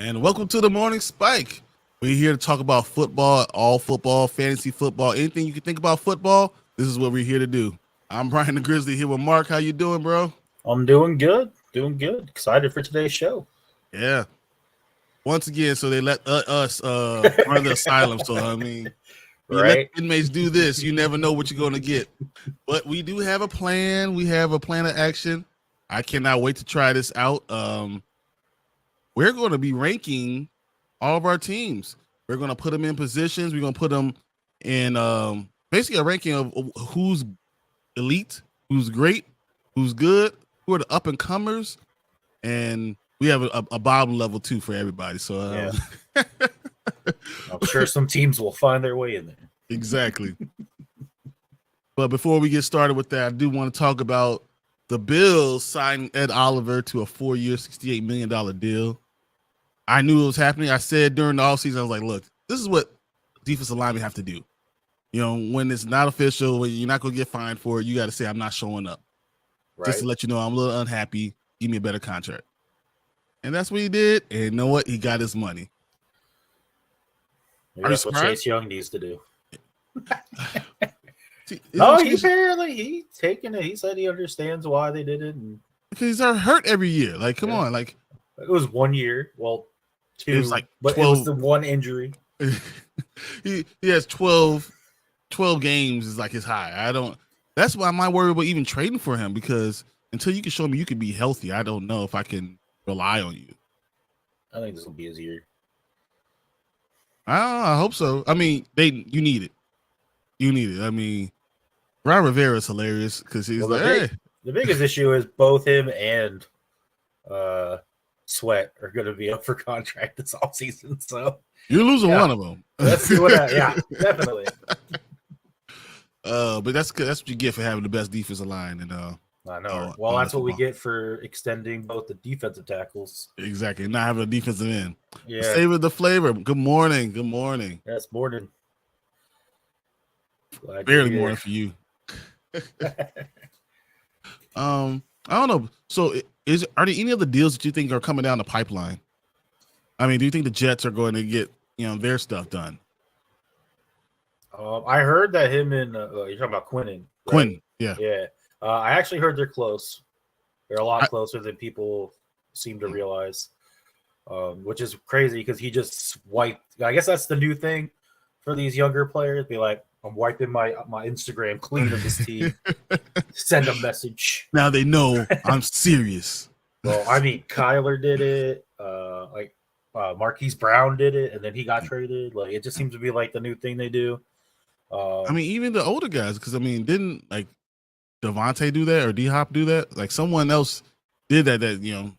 And welcome to the Morning Spike. We're here to talk about football, all football, fantasy football, anything you can think about football. This is what we're here to do. I'm Brian the Grizzly here with Mark. How you doing, bro? I'm doing good. Excited for today's show. Yeah. Once again, so they let us run the asylum. So, I mean, you let inmates do this, you never know what you're going to get. But we do have a plan. We have a plan of action. I cannot wait to try this out. We're going to be ranking all of our teams. We're going to put them in positions. We're going to put them in basically a ranking of who's elite, who's great, who's good, who are the up-and-comers, and we have a bottom level, too, for everybody. So I'm sure some teams will find their way in there. Exactly. But before we get started with that, I do want to talk about the Bills signing Ed Oliver to a 4-year, $68 million deal. I knew it was happening. I said during the offseason, I was like, look, this is what defensive linemen have to do. You know, when it's not official, when you're not going to get fined for it, you got to say, I'm not showing up. Right. Just to let you know I'm a little unhappy. Give me a better contract. And that's what he did. And you know what? He got his money. Maybe that's what Chase Young needs to do. He's taking it. He said he understands why they did it. And because he's hurt every year. Like, come on. Like, it was 1 year. Well, 2. It was like 12. But it was the one injury. he has 12 games is like his high. That's why I'm not worried about even trading for him, because until you can show me you can be healthy, I don't know if I can rely on you. I think this will be his year. I hope so. I mean, you need it. You need it. I mean, Ron Rivera is hilarious because he's the biggest issue is both him and Sweat are going to be up for contract this offseason. So you're losing one of them. Let's see what. Definitely. But that's what you get for having the best defensive line. And I know. Well, that's what we get for extending both the defensive tackles. Exactly. Not having a defensive end. Yeah. Savor the flavor. Good morning. Good morning. Yes, morning. Barely morning for you. I don't know. So are there any other deals that you think are coming down the pipeline? I mean, do you think the Jets are going to get, their stuff done? I heard that him and you're talking about Quinnen. Right? Quinn, yeah. Yeah. I actually heard they're close. They're a lot closer than people seem to realize, which is crazy because he just wiped. I guess that's the new thing for these younger players. Be like, I'm wiping my Instagram clean of this team. Send a message. Now they know I'm serious. Well, I mean, Kyler did it. Marquise Brown did it, and then he got traded. Like, it just seems to be like the new thing they do. I mean, even the older guys, because I mean, didn't like Devontae do that or D-Hop do that? Like someone else did that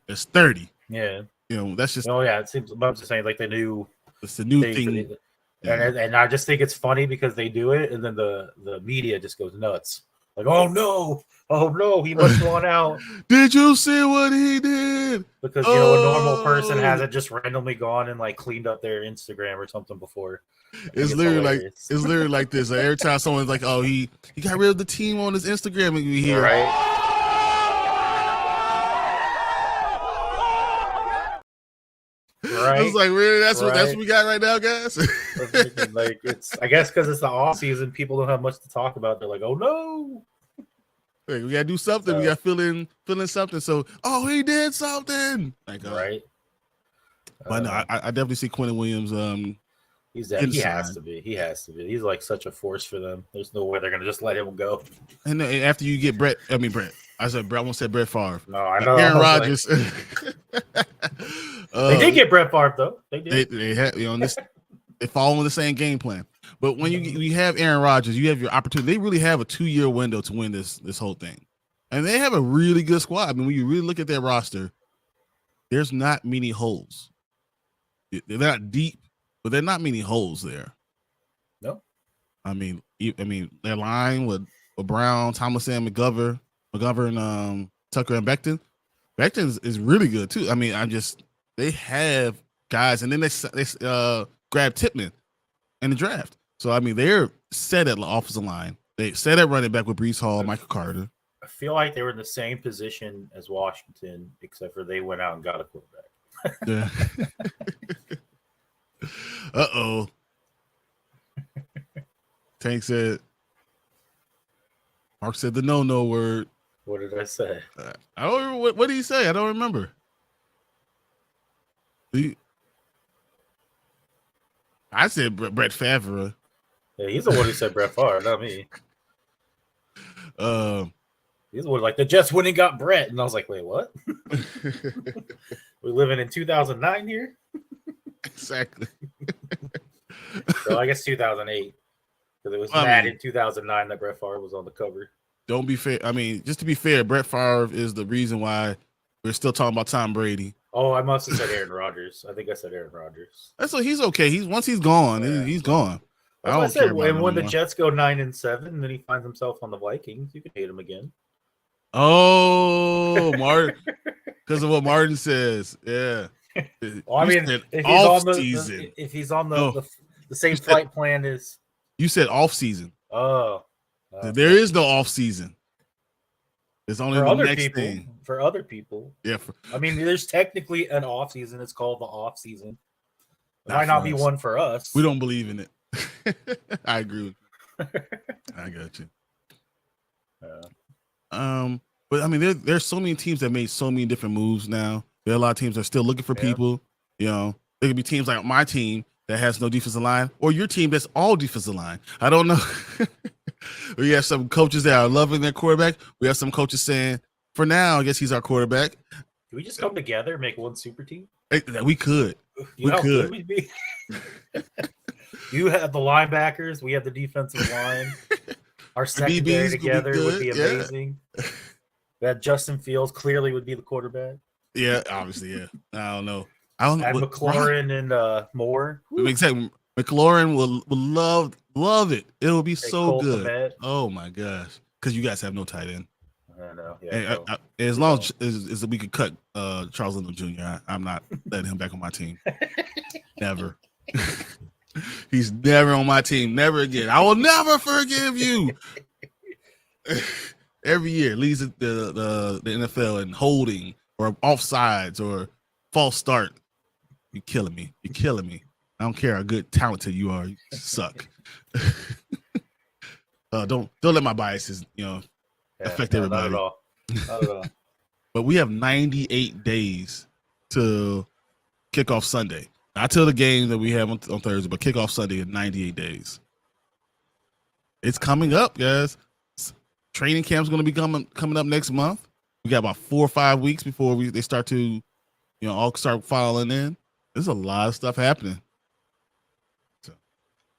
that's 30. Yeah. That's just. Oh yeah, it seems. I'm just saying, like the new. It's the new thing. And I just think it's funny because they do it, and then the media just goes nuts. Like, oh no, he must have gone out. Did you see what he did? Because a normal person hasn't just randomly gone and like cleaned up their Instagram or something before. It's literally like this. Like, every time someone's like, "Oh, he got rid of the team on his Instagram," and you hear, right? Right. I was like, really? That's what we got right now, guys. Like, I guess because it's the off season, people don't have much to talk about. They're like, oh no, hey, we gotta do something. We got feeling something. So, he did something. Like, right. But no, I definitely see Quinnen Williams. He has to be. He's like such a force for them. There's no way they're gonna just let him go. And after you get Brett. I said Brett. I almost said Brett Favre. No, I know. Aaron Rodgers. They did get Brett Favre though. They did. They had they follow the same game plan. But when you have Aaron Rodgers, you have your opportunity. They really have a 2-year window to win this whole thing, and they have a really good squad. I mean, when you really look at their roster, there's not many holes. They're not deep, but there are not many holes there. No. I mean, their line with Brown, Thomas, and McGovern, Tucker, and Becton. Becton is really good too. I mean, they have guys, and then they grabbed Tippmann in the draft. So I mean, they're set at the offensive line. They set at running back with Breece Hall, Michael Carter. I feel like they were in the same position as Washington, except for they went out and got a quarterback. Yeah. Uh-oh. Tank said, Mark said the no word. What did I say? I don't remember. What did he say? I don't remember. I said Brett Favre. Yeah, he's the one who said Brett Favre, not me. He's the one like the Jets went and got Brett, and I was like, wait, what? We're living in 2009 here. Exactly. So I guess 2008, because it was mad in 2009 that Brett Favre was on the cover. Don't be fair. I mean, just to be fair, Brett Favre is the reason why we're still talking about Tom Brady. Oh, I must have said Aaron Rodgers. I think I said Aaron Rodgers. That's what he's okay. Once he's gone, he's gone. I don't care about him. And when the Jets go 9-7, and then he finds himself on the Vikings, you can hate him again. Oh, Martin, because of what Martin says. Yeah. Well, I mean, if he's on the same flight plan as you said, off season. Oh, there is no off season. It's only for the other next people. thing. For other people, yeah. I mean, there's technically an off season. It's called the off season. It might not be one for us. We don't believe in it. I agree with you. I got you. But I mean, there's so many teams that made so many different moves now. There are a lot of teams that are still looking for people. You know, there could be teams like my team that has no defensive line, or your team that's all defensive line. I don't know. We have some coaches that are loving their quarterback. We have some coaches saying, for now, I guess he's our quarterback. Can we just come together and make one super team? We could. We could. We'd be? You have the linebackers. We have the defensive line. Our secondary together would be amazing. That Justin Fields clearly would be the quarterback. Yeah, obviously, yeah. I don't know. And McLaurin and Moore. Exactly. McLaurin will love it. It will be so good. Oh my gosh. Because you guys have no tight end. I know. Yeah, as long as we could cut Charles Lindell Jr., I'm not letting him back on my team. Never. He's never on my team. Never again. I will never forgive you. Every year leads the NFL in holding or offsides or false start. You're killing me. You're killing me. I don't care how good, talented you are. You suck. Don't let my biases, affect everybody. Not at all. But we have 98 days to kick off Sunday. Not till the game that we have on Thursday, but kick off Sunday in 98 days. It's coming up, guys. Training camp's going to be coming up next month. We got about 4 or 5 weeks before they start to, all start filing in. There's a lot of stuff happening.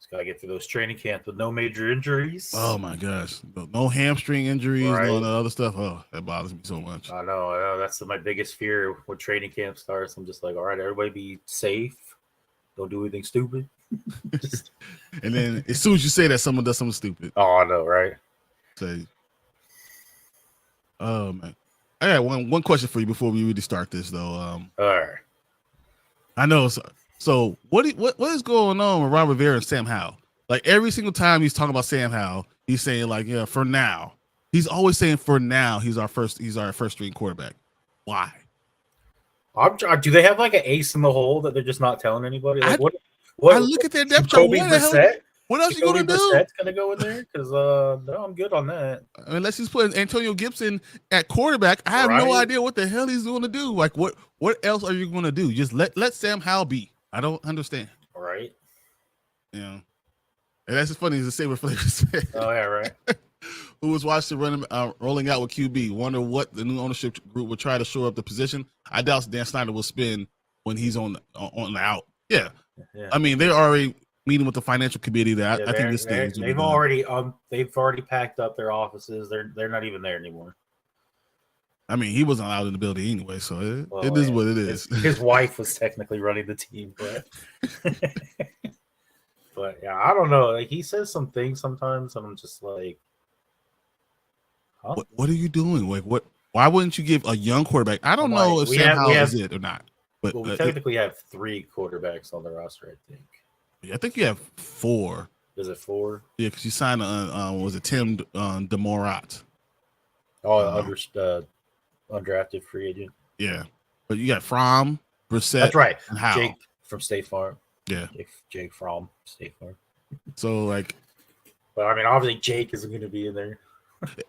Got to get through those training camps with no major injuries. Oh my gosh, no hamstring injuries, right. No other stuff. Oh, that bothers me so much. I know. That's my biggest fear when training camp starts. I'm just like, all right, everybody be safe. Don't do anything stupid. And then as soon as you say that, someone does something stupid. Oh, I know, right? Oh man, I got one question for you before we really start this, though. All right. I know. So what is going on with Ron Rivera and Sam Howell? Like every single time he's talking about Sam Howell, he's saying like, yeah, for now. He's always saying for now he's our first string quarterback. Why? Do they have like an ace in the hole that they're just not telling anybody? Like, what? I look at their depth chart. What else are you gonna do? Brissett's gonna go in there because no, I'm good on that. Unless he's putting Antonio Gibson at quarterback, I have no idea what the hell he's going to do. Like what else are you going to do? Just let Sam Howell be. I don't understand. All right. Yeah. And that's as funny as the Saber Flavor said. Oh, yeah, right. Who was watching rolling out with QB? Wonder what the new ownership group will try to shore up the position. I doubt Dan Snyder will spin when he's on the out. Yeah. I mean, they're already meeting with the financial committee that I think this thing they've already packed up their offices. They're not even there anymore. I mean, he wasn't allowed in the building anyway, so it is what it is. His wife was technically running the team, but but yeah, I don't know. Like he says some things sometimes, and I'm just like, huh? What are you doing? Like, what? Why wouldn't you give a young quarterback? I don't know if Sam Howell is it or not. But we technically have 3 quarterbacks on the roster, I think. Yeah, I think you have 4. Is it 4? Yeah, because you signed was it Tim DeMorat? Oh, undrafted free agent. Yeah, but you got Fromm. Brissett. That's right. And Howell. Jake from State Farm. Yeah. Jake from State Farm. So like, but I mean, obviously Jake isn't going to be in there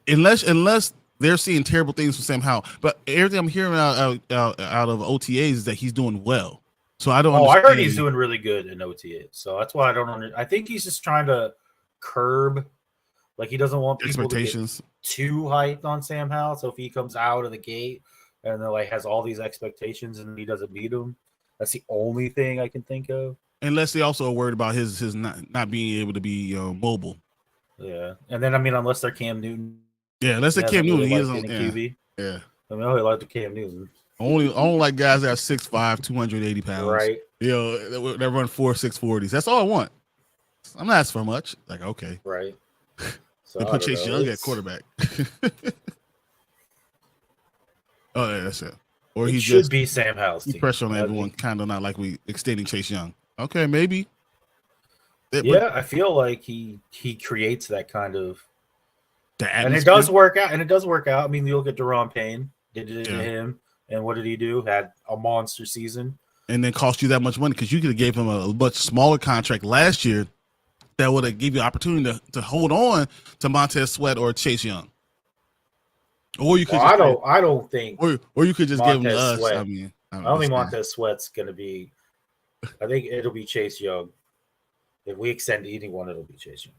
unless they're seeing terrible things from Sam Howell. But everything I'm hearing out of OTAs is that he's doing well. So I don't. I heard he's doing really good in OTA. So that's why I don't. I think he's just trying to curb, like he doesn't want people expectations to get too hyped on Sam Howell. So if he comes out of the gate and then like has all these expectations and he doesn't meet them, that's the only thing I can think of. Unless they also are worried about his not being able to be mobile. Yeah, and then I mean, unless they're Cam Newton. Yeah, unless they're Cam Newton, he isn't QB. Yeah, I mean, I only like the Cam Newton. Only like guys that are 6'5", 280 pounds. Right. That run 4.6 40s. That's all I want. I'm not asking for much. Like, okay. Right. So they put Chase Young at quarterback. Oh, yeah, that's it. Or he should be Sam Howell's team. Pressure on everyone, kind of not like we extending Chase Young. Okay, maybe. I feel like he creates that kind of. And it does work out. I mean, you look at Deron Payne. Did it to him. And what did he do? Had a monster season. And then cost you that much money because you could have gave him a much smaller contract last year that would have given you opportunity to hold on to Montez Sweat or Chase Young. Or you could I don't think or you could just Montez give him to us. Sweat. I mean, I don't think Montez Sweat's gonna be. I think it'll be Chase Young. If we extend anyone, it'll be Chase Young.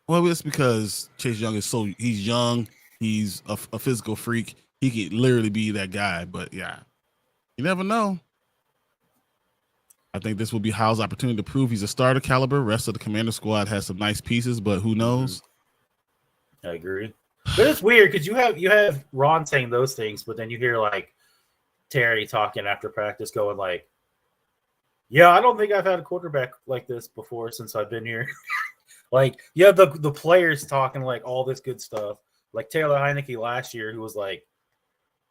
Well, it's because Chase Young he's young, he's a physical freak. He could literally be that guy, but yeah, you never know. I think this will be Howell's opportunity to prove he's a starter caliber. Rest of the Commander squad has some nice pieces, but who knows? I agree. But it's weird because you have Ron saying those things, but then you hear like Terry talking after practice, going like, "Yeah, I don't think I've had a quarterback like this before since I've been here." Like, you have the players talking like all this good stuff, like Taylor Heineke last year, who was like,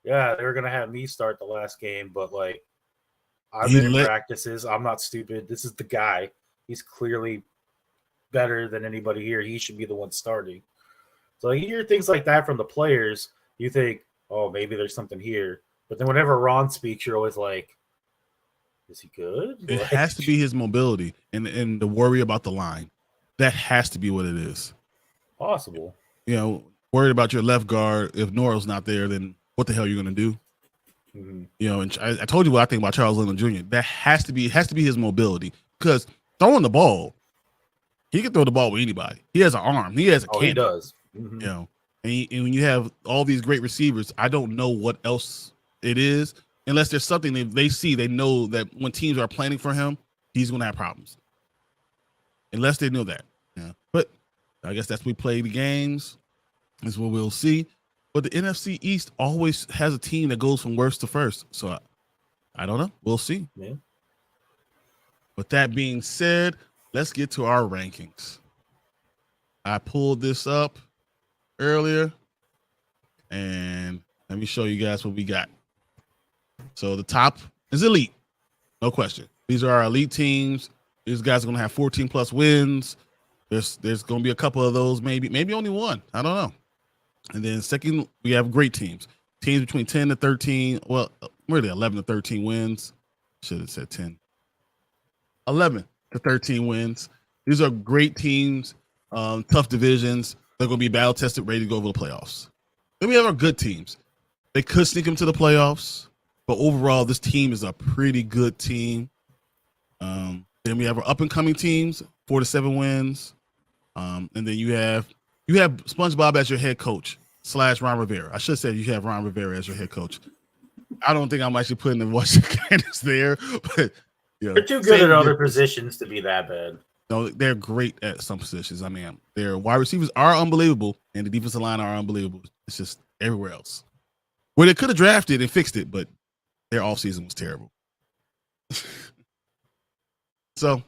"Yeah, they're gonna have me start the last game, but like, I've been in practices. I'm not stupid. This is the guy. He's clearly better than anybody here. He should be the one starting." So you hear things like that from the players. You think, oh, maybe there's something here. But then whenever Ron speaks, you're always like, is he good? It has to be his mobility and the worry about the line. That has to be what it is. Possible. Worried about your left guard. If Norrell's not there, then what the hell are you going to do? Mm-hmm. And I told you what I think about Charles Lindland Jr. That has to be his mobility, because throwing the ball, he can throw the ball with anybody. He has an arm. He has a cannon. He does. Mm-hmm. And when you have all these great receivers, I don't know what else it is, unless there's something they see. They know that when teams are planning for him, he's going to have problems. Unless they know that. Yeah. But I guess that's we play the games. That's what we'll see. But the NFC East always has a team that goes from worst to first. So I don't know. We'll see. Yeah. With that being said, let's get to our rankings. I pulled this up earlier, and let me show you guys what we got. So the top is elite. No question. These are our elite teams. These guys are going to have 14 plus wins. There's going to be a couple of those, maybe only one. I don't know. And then second, we have great teams. Teams between 10 to 13. Well, really 11 to 13 wins. Should have said 10. 11 to 13 wins. These are great teams, tough divisions. They're going to be battle tested, ready to go over the playoffs. Then we have our good teams. They could sneak them to the playoffs, but overall, this team is a pretty good team. Then we have our up-and-coming teams, 4 to 7 wins. And then you have SpongeBob as your head coach / Ron Rivera. I should say you have Ron Rivera as your head coach. I don't think I'm actually putting the Washington Commanders there, but they're too good at other positions to be that bad. No, they're great at some positions. I mean, their wide receivers are unbelievable, and the defensive line are unbelievable. It's just everywhere else. Where they could have drafted and fixed it, but their offseason was terrible. So,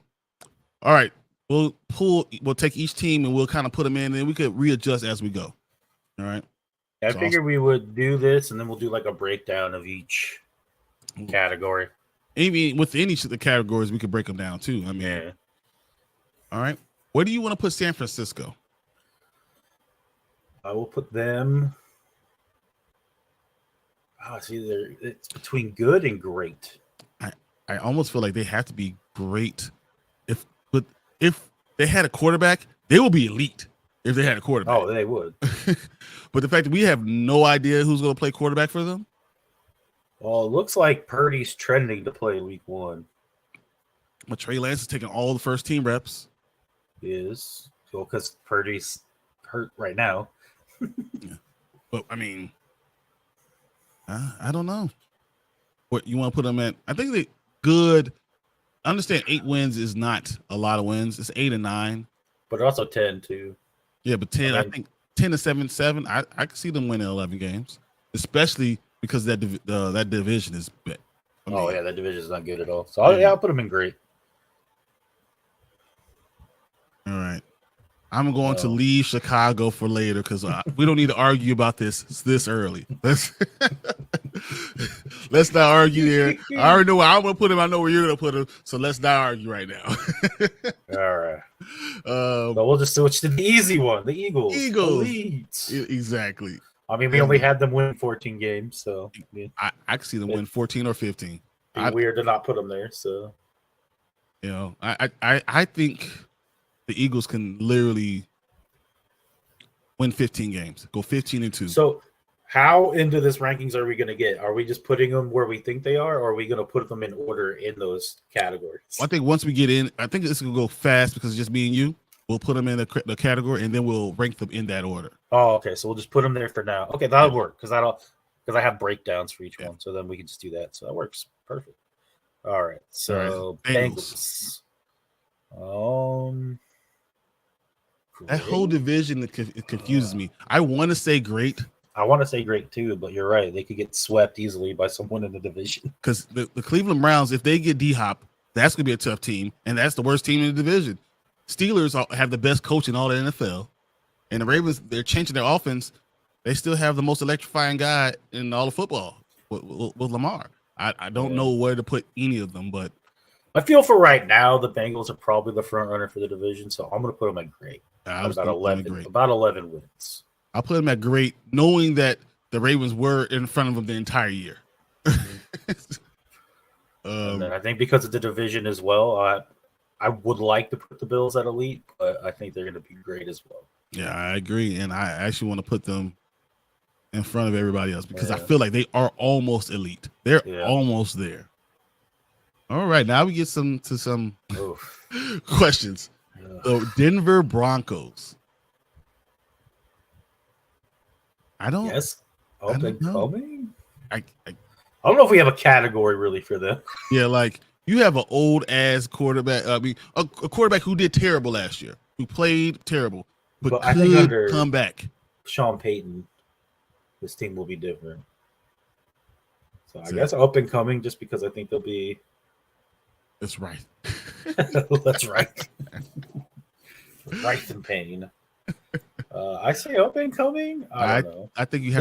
all right, we'll take each team and we'll kind of put them in, and then we could readjust as we go. All right. I figured we would do this, and then we'll do like a breakdown of each category. Even within each of the categories, we could break them down too. I mean, yeah. All right. Where do you want to put San Francisco? I will put them. It's between good and great. I almost feel like they have to be great. But if they had a quarterback, they will be elite if they had a quarterback. Oh, they would. But the fact that we have no idea who's going to play quarterback for them. Well, it looks like Purdy's trending to play week 1. But Trey Lance is taking all the first team reps. Is well because Purdy's hurt right now. Yeah. But I mean, I don't know what you want to put them at. I think they good. I understand 8 wins is not a lot of wins. It's 8 and 9, but also 10 too. Yeah, but 10. I think 10 to 7. I can see them winning 11 games, especially because that division is big. Yeah, that division is not good at all. So I'll put them in great. All right. I'm going to leave Chicago for later because we don't need to argue about this early. Let's not argue there. I already know where I'm going to put him. I know where you're going to put him. So let's not argue right now. All right. But we'll just switch to the easy one. The Eagles. Elite. Exactly. I mean, we only had them win 14 games, so I can see them win 14 or 15. It'd be weird to not put them there. So, I think the Eagles can literally win 15 games, go 15-2. So, how into this rankings are we going to get? Are we just putting them where we think they are, or are we going to put them in order in those categories? I think once we get in, I think this will go fast because it's just me and you. We'll put them in the category, and then we'll rank them in that order. Oh, okay. So we'll just put them there for now. Okay, that'll work because I have breakdowns for each one, so then we can just do that. So that works perfect. All right. So Bengals. That whole division confuses me. I want to say great. I want to say great too, but you're right. They could get swept easily by someone in the division. Because the Cleveland Browns, if they get D-Hop, that's going to be a tough team, and that's the worst team in the division. Steelers have the best coach in all the NFL, and the Ravens, they're changing their offense. They still have the most electrifying guy in all of football with Lamar. I don't know where to put any of them, but I feel for right now the Bengals are probably the front runner for the division, so I'm going to put them at great. About 11 wins. I'll put them at great, knowing that the Ravens were in front of them the entire year. And then I think because of the division as well, I would like to put the Bills at elite, but I think they're going to be great as well. Yeah, I agree. And I actually want to put them in front of everybody else because I feel like they are almost elite. They're almost there. All right, now we get some questions. So Denver Broncos. I don't know. I don't know if we have a category really for them. Yeah, like you have an old ass quarterback. I mean, a quarterback who did terrible last year, who played terrible, but I think under come back. Sean Payton, this team will be different. So I guess up and coming, just because I think they'll be. That's right. That's right. Right in pain. I say up and coming. I don't know. I think you have.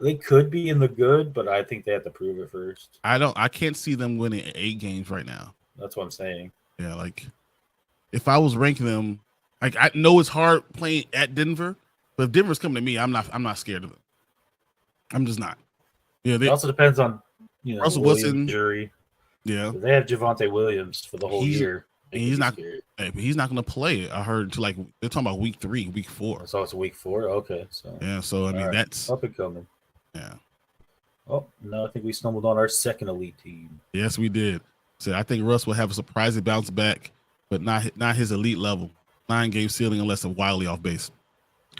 They could be in the good, but I think they have to prove it first. I can't see them winning 8 games right now. That's what I'm saying. Yeah, like if I was ranking them, like I know it's hard playing at Denver, but if Denver's coming to me, I'm not scared of it. I'm just not. Yeah, it also depends on Russell Wilson jury. Yeah, they have Javonte Williams for the whole year. He's not. Hey, but he's not going to play. I heard they're talking about week 3, week 4. So it's week 4. Okay, so yeah. So I mean that's up and coming. Yeah. Oh no, I think we stumbled on our second elite team. Yes, we did. So I think Russ will have a surprising bounce back, but not his elite level. 9-game ceiling unless I'm wildly off base.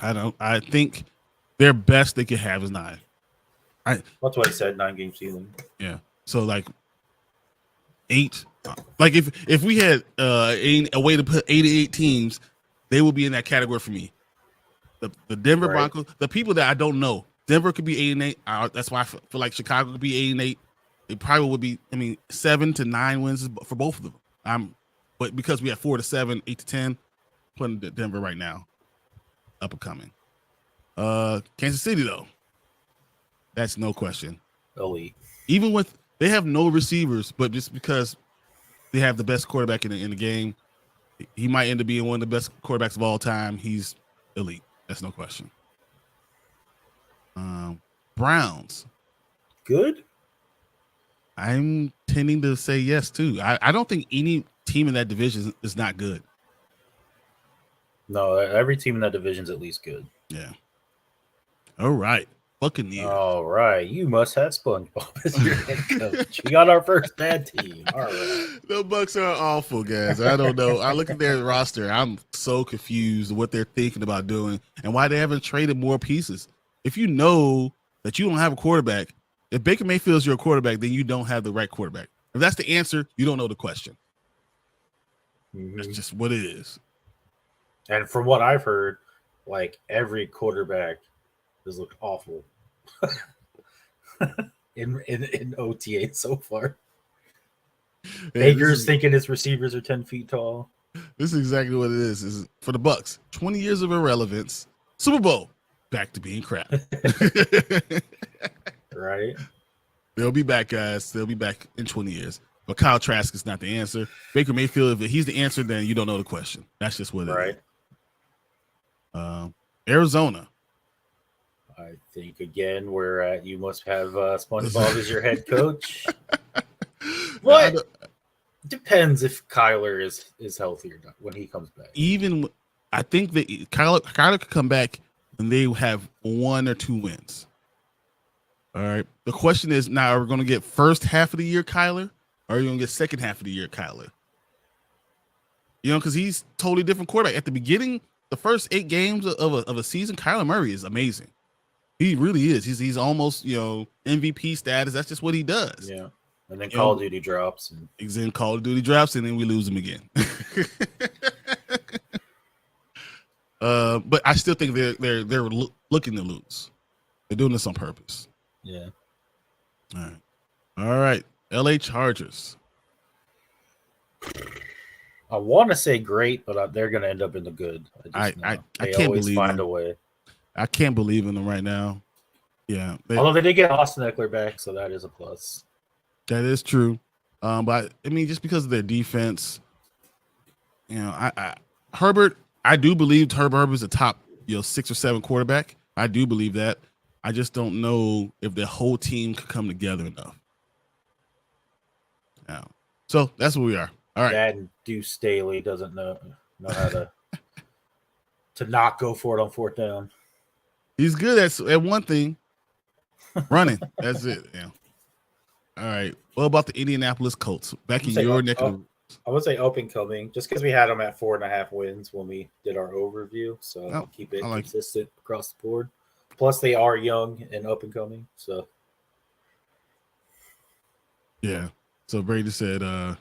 I think their best they could have is 9. That's what I said. 9-game ceiling. Yeah. So like 8. Like if we had a way to put 88 teams, they would be in that category for me. The Denver Broncos, the people that I don't know. Denver could be 8-8. That's why I feel like Chicago could be 8-8. It probably would be. 7 to 9 wins for both of them. But because we have 4 to 7, 8 to 10, putting Denver right now, up and coming. Kansas City though, that's no question. Elite. Even with they have no receivers, but just because they have the best quarterback in the game, he might end up being one of the best quarterbacks of all time. He's elite. That's no question. Browns. Good. I'm tending to say yes too. I don't think any team in that division is not good. No, every team in that division is at least good. Yeah. All right. Buccaneers. All right. You must have SpongeBob as your head coach. We got our first bad team. All right. The Bucs are awful, guys. I don't know. I look at their roster. I'm so confused what they're thinking about doing and why they haven't traded more pieces. If you know that you don't have a quarterback, if Baker Mayfield's your quarterback, then you don't have the right quarterback. If that's the answer, you don't know the question. That's just what it is. And from what I've heard, like every quarterback has looked awful in OTA so far. Yeah, Baker's thinking his receivers are 10 feet tall. This is exactly what it is for the Bucs. 20 years of irrelevance. Super Bowl, back to being crap. Right. They'll be back, guys. They'll be back in 20 years. But Kyle Trask is not the answer. Baker Mayfield, if he's the answer, then you don't know the question. That's just what it is. Arizona. I think, again, we're at you must have SpongeBob as your head coach. What? Depends if Kyler is healthy or not when he comes back. Even I think that Kyler could come back and they have 1 or 2 wins. All right. The question is now, are we going to get first half of the year Kyler, or are you going to get second half of the year Kyler? You know, because he's totally different quarterback. At the beginning, the first 8 games of a season, Kyler Murray is amazing. He really is. He's almost, MVP status. That's just what he does. Yeah. And then Call of Duty drops. He's in Call of Duty drops, and then we lose him again. But I still think they're looking to lose. They're doing this on purpose. Yeah. All right. LA Chargers. I want to say great, but they're going to end up in the good. I they can't always believe find them. a way. I can't believe in them right now. Yeah. Although they did get Austin Eckler back, so that is a plus. That is true. But I mean, just because of their defense, Herbert, I do believe Herbert is a top, 6 or 7 quarterback. I do believe that. I just don't know if the whole team could come together enough. Yeah. So that's where we are. All right. Dad Deuce Staley doesn't know how to not go for it on 4th down. He's good at one thing, running. That's it. Yeah. All right. What about the Indianapolis Colts? Back in your neck of the... I would say up and coming, just because we had them at 4.5 wins when we did our overview. So I'll keep it consistent across the board. Plus, they are young and up and coming. So, yeah. So Brady said the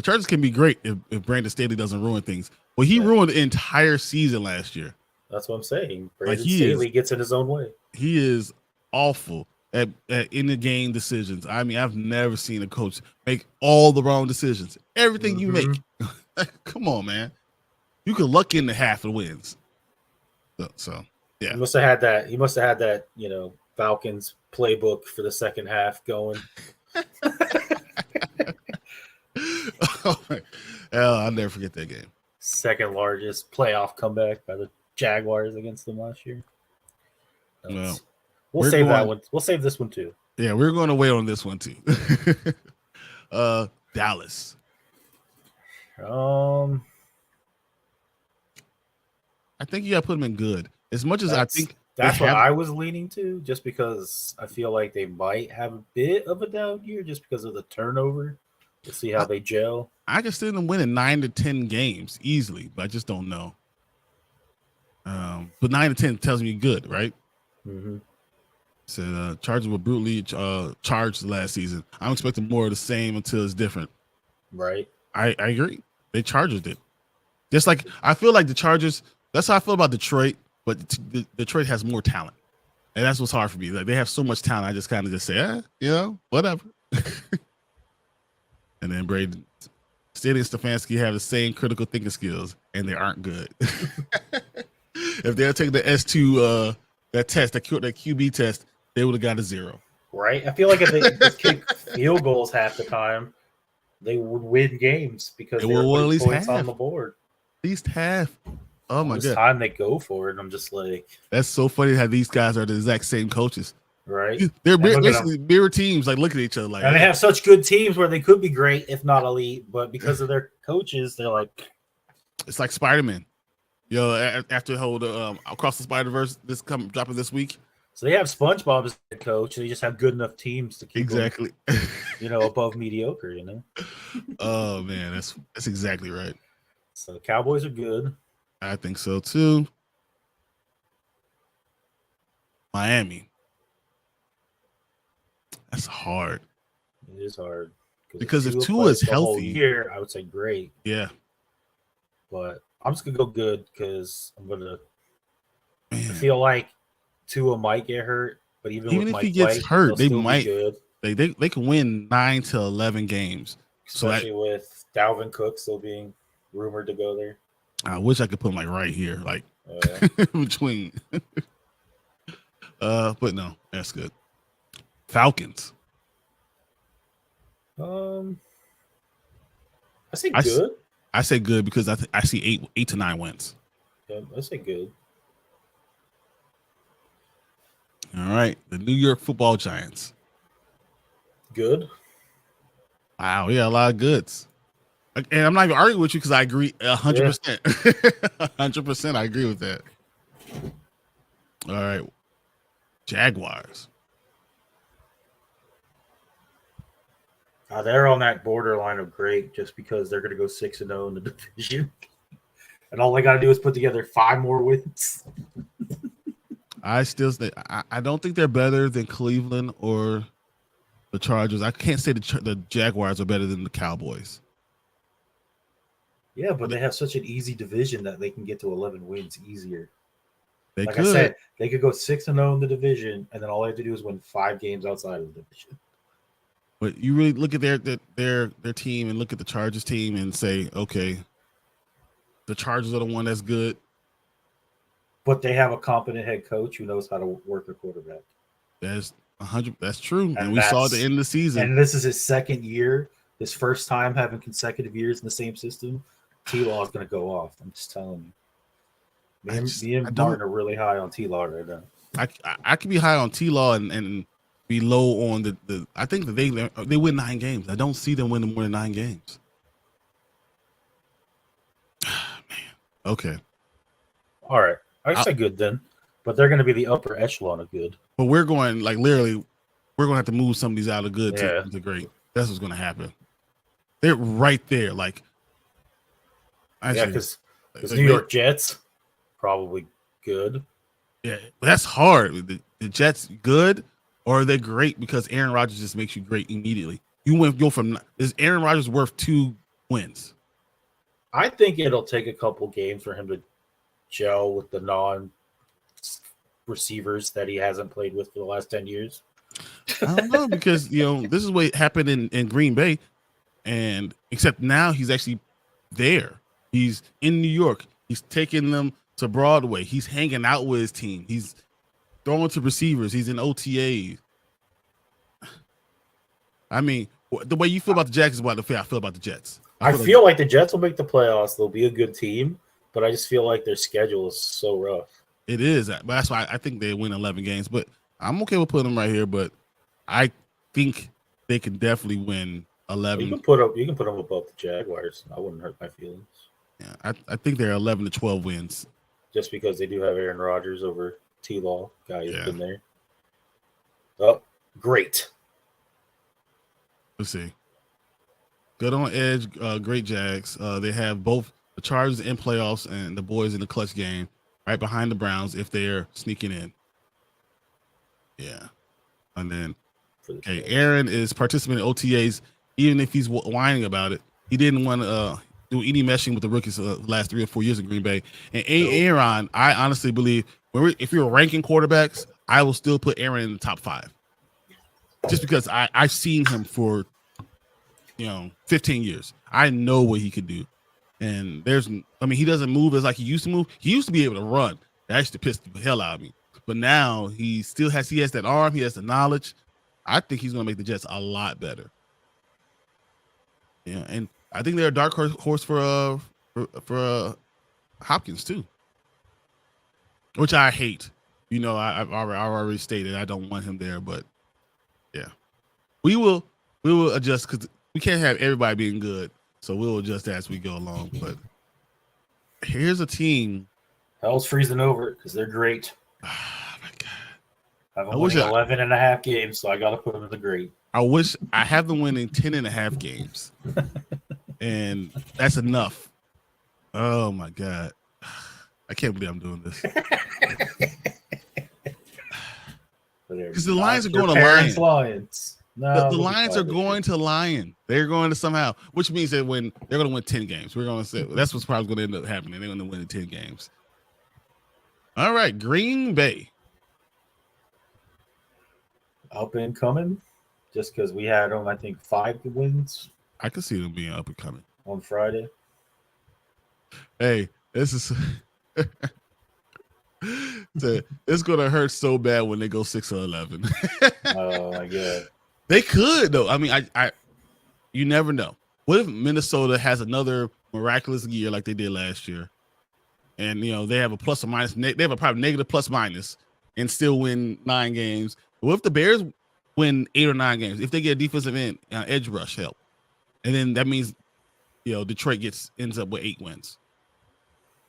Chargers can be great if Brandon Staley doesn't ruin things. Well, he ruined the entire season last year. That's what I'm saying. Brandon Staley gets in his own way. He is awful at in the game decisions. I mean, I've never seen a coach make all the wrong decisions. Everything you make. Come on, man. You could luck into half the wins. So yeah. He must have had that, Falcons playbook for the second half going. I'll never forget that game. Second largest playoff comeback by the Jaguars against them last year. We'll save that one. We'll save this one too. Yeah, we're going to wait on this one too. Dallas. I think you got to put them in good. As much as I think that's what I was leaning to, just because I feel like they might have a bit of a down year just because of the turnover. To see how they gel. I can see them winning 9 to 10 games easily, but I just don't know. But 9 to 10 tells me good, right? Mm-hmm. Said Chargers were brutally charged last season. I'm expecting more of the same until it's different. Right. I agree. They Chargers it. Just like I feel like the Chargers. That's how I feel about Detroit. But Detroit has more talent, and that's what's hard for me. Like they have so much talent, I just kind of just say, whatever. And then Brady, Staley and Stefanski have the same critical thinking skills, and they aren't good. If they'll take the S2 that test, that QB test, they would have got a 0. Right. I feel like if they just kick field goals half the time, they would win games because they were putting points on the board. At least half. Oh my god! Time they go for it, I'm just like, that's so funny how these guys are the exact same coaches. Right. They're basically mirror teams. Like look at each other. Like, and they have such good teams where they could be great, if not elite, but because of their coaches, they're like. It's like Spider-Man. After the whole Across the Spider-Verse dropping this week. So they have SpongeBob as their coach. They just have good enough teams to keep them, above mediocre. Oh man, that's exactly right. So the Cowboys are good. I think so too. Miami. That's hard. It is hard because if Tua is healthy, year, I would say great. Yeah, but I'm just gonna go good because I'm gonna. I feel like Tua might get hurt, but even if he gets hurt, they might. They can win 9 to 11 games, especially with Dalvin Cook still being rumored to go there. I wish I could put him like right here, like between. But no, that's good. Falcons. I say good. I say good because I see 8 to 9 wins. Yeah, I say good. All right, the New York Football Giants. Good. Wow, yeah, a lot of goods. And I'm not even arguing with you because I agree 100%. 100%, I agree with that. All right, Jaguars. They're on that borderline of great just because they're going to go 6-0 in the division. And all they got to do is put together 5 more wins. I don't think they're better than Cleveland or the Chargers. I can't say the Jaguars are better than the Cowboys. Yeah, but they have such an easy division that they can get to 11 wins easier. I said, they could go 6-0 in the division, and then all they have to do is win 5 games outside of the division. But you really look at their team and look at the Chargers team and say, okay, the Chargers are the one that's good. But they have a competent head coach who knows how to work a quarterback. That's 100. That's true, and we saw at the end of the season. And this is his second year, his first time having consecutive years in the same system. T-Law is going to go off. I'm just telling you. Me and Martin are really high on T-Law right now. I could be high on T-Law and be low on the. I think that they win 9 games. I don't see them winning more than 9 games. Man. Okay. All right. I say good then, but they're going to be the upper echelon of good. But we're going we're going to have to move some of these out of good to great. That's what's going to happen. They're right there, because New York Jets probably good. Yeah, but that's hard. The Jets good or are they great because Aaron Rodgers just makes you great immediately. Is Aaron Rodgers worth 2 wins? I think it'll take a couple games for him to gel with the non-receivers that he hasn't played with for the last 10 years. I don't know because, this is what happened in Green Bay, and except now he's actually there. He's in New York. He's taking them to Broadway. He's hanging out with his team. He's throwing to receivers. He's in OTAs. I mean, the way you feel about the Jags is what I feel about the Jets. I feel like the Jets will make the playoffs. They'll be a good team, but I just feel like their schedule is so rough. It is, but that's why I think they win 11 games. But I'm okay with putting them right here. But I think they can definitely win 11. You can put them above the Jaguars. I wouldn't hurt my feelings. Yeah, I think they're 11 to 12 wins. Just because they do have Aaron Rodgers over T-Law, guy who's been there. Oh, great. Let's see. Good on edge, great Jags. They have both the Chargers in playoffs and the boys in the clutch game right behind the Browns if they're sneaking in. Yeah. And then, Aaron is participating in OTAs, even if he's whining about it. He didn't want to do any meshing with the rookies the last 3 or 4 years in Green Bay. And Aaron, I honestly believe, if you're ranking quarterbacks, I will still put Aaron in the top 5. Just because I've seen him for 15 years. I know what he could do. And he doesn't move as like he used to move. He used to be able to run. That used to piss the hell out of me. But now he has that arm, he has the knowledge. I think he's going to make the Jets a lot better. Yeah, and I think they're a dark horse for Hopkins too. Which I hate. You know, I've already stated I don't want him there, but yeah, we will adjust because we can't have everybody being good, so we'll adjust as we go along. But here's a team. Hell's freezing over because they're great. Oh my god! I've been winning 11 and a half games, so I got to put them in the great. I wish I have them winning 10 and a half games, and that's enough. Oh my god! I can't believe I'm doing this. Because the Lions are going to Lions. No, the Lions are going to Lion. They're going to somehow, which means that when they're going to win 10 games, we're going to say that's what's probably going to end up happening. They're going to win 10 games. All right, Green Bay. Up and coming, just because we had them, I think 5 wins. I could see them being up and coming on Friday. Hey, this is it's gonna hurt so bad when they go 6-11. Oh my god, they could though. I mean, I you never know. What if Minnesota has another miraculous year like they did last year, and you know they have a plus or minus, they have a probably negative plus minus, and still win 9 games. What if the Bears win 8 or 9 games? If they get a defensive end edge rush help, and then that means Detroit ends up with 8 wins.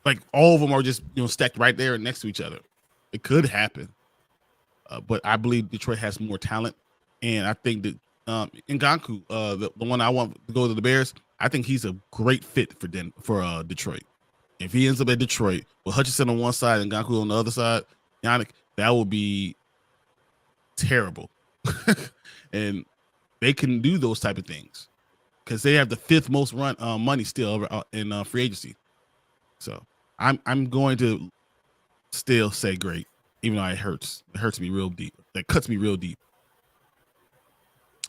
Like all of them are just stacked right there next to each other. It could happen, but I believe Detroit has more talent, and I think that Ngakoue, the one I want to go to the Bears, I think he's a great fit for Detroit. If he ends up at Detroit with Hutchinson on one side and Ngakoue on the other side, Yannick, that would be terrible. And they can do those type of things because they have the 5th most money still in free agency. So I'm going to still say great, even though it hurts. It hurts me real deep. That cuts me real deep.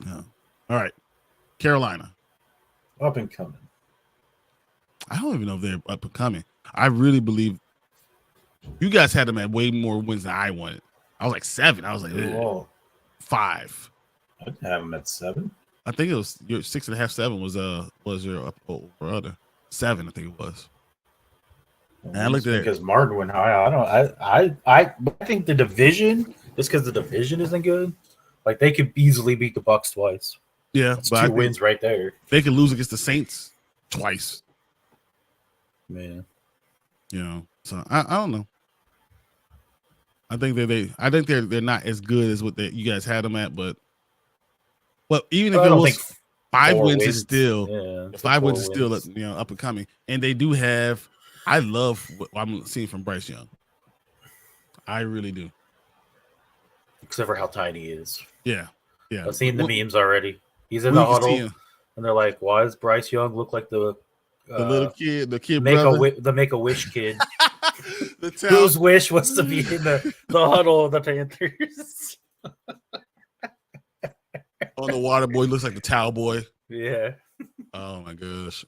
All right, Carolina. Up and coming. I don't even know if they're up and coming. I really believe you guys had them at way more wins than I wanted. I was like 7. I was like 5. I didn't have them at 7. I think it was your 6.5, 7 was your up over other 7. I think it was. And I looked at it because Martin went high. I think the division, just because the division isn't good, like they could easily beat the Bucs twice. Yeah, that's 2 wins right there. They could lose against the Saints twice. Man, so I don't know. I think they're not as good as what you guys had them at, but even if it was 5 wins is still 5 wins is still up and coming, and they do have. I love what I'm seeing from Bryce Young. I really do. Except for how tiny he is. Yeah. I've seen the memes already. He's in the huddle, and they're like, "Why does Bryce Young look like the little kid, the kid the Make-A-Wish kid, whose wish was to be in the huddle of the Panthers?" On the water boy looks like the towel boy. Yeah. Oh my gosh.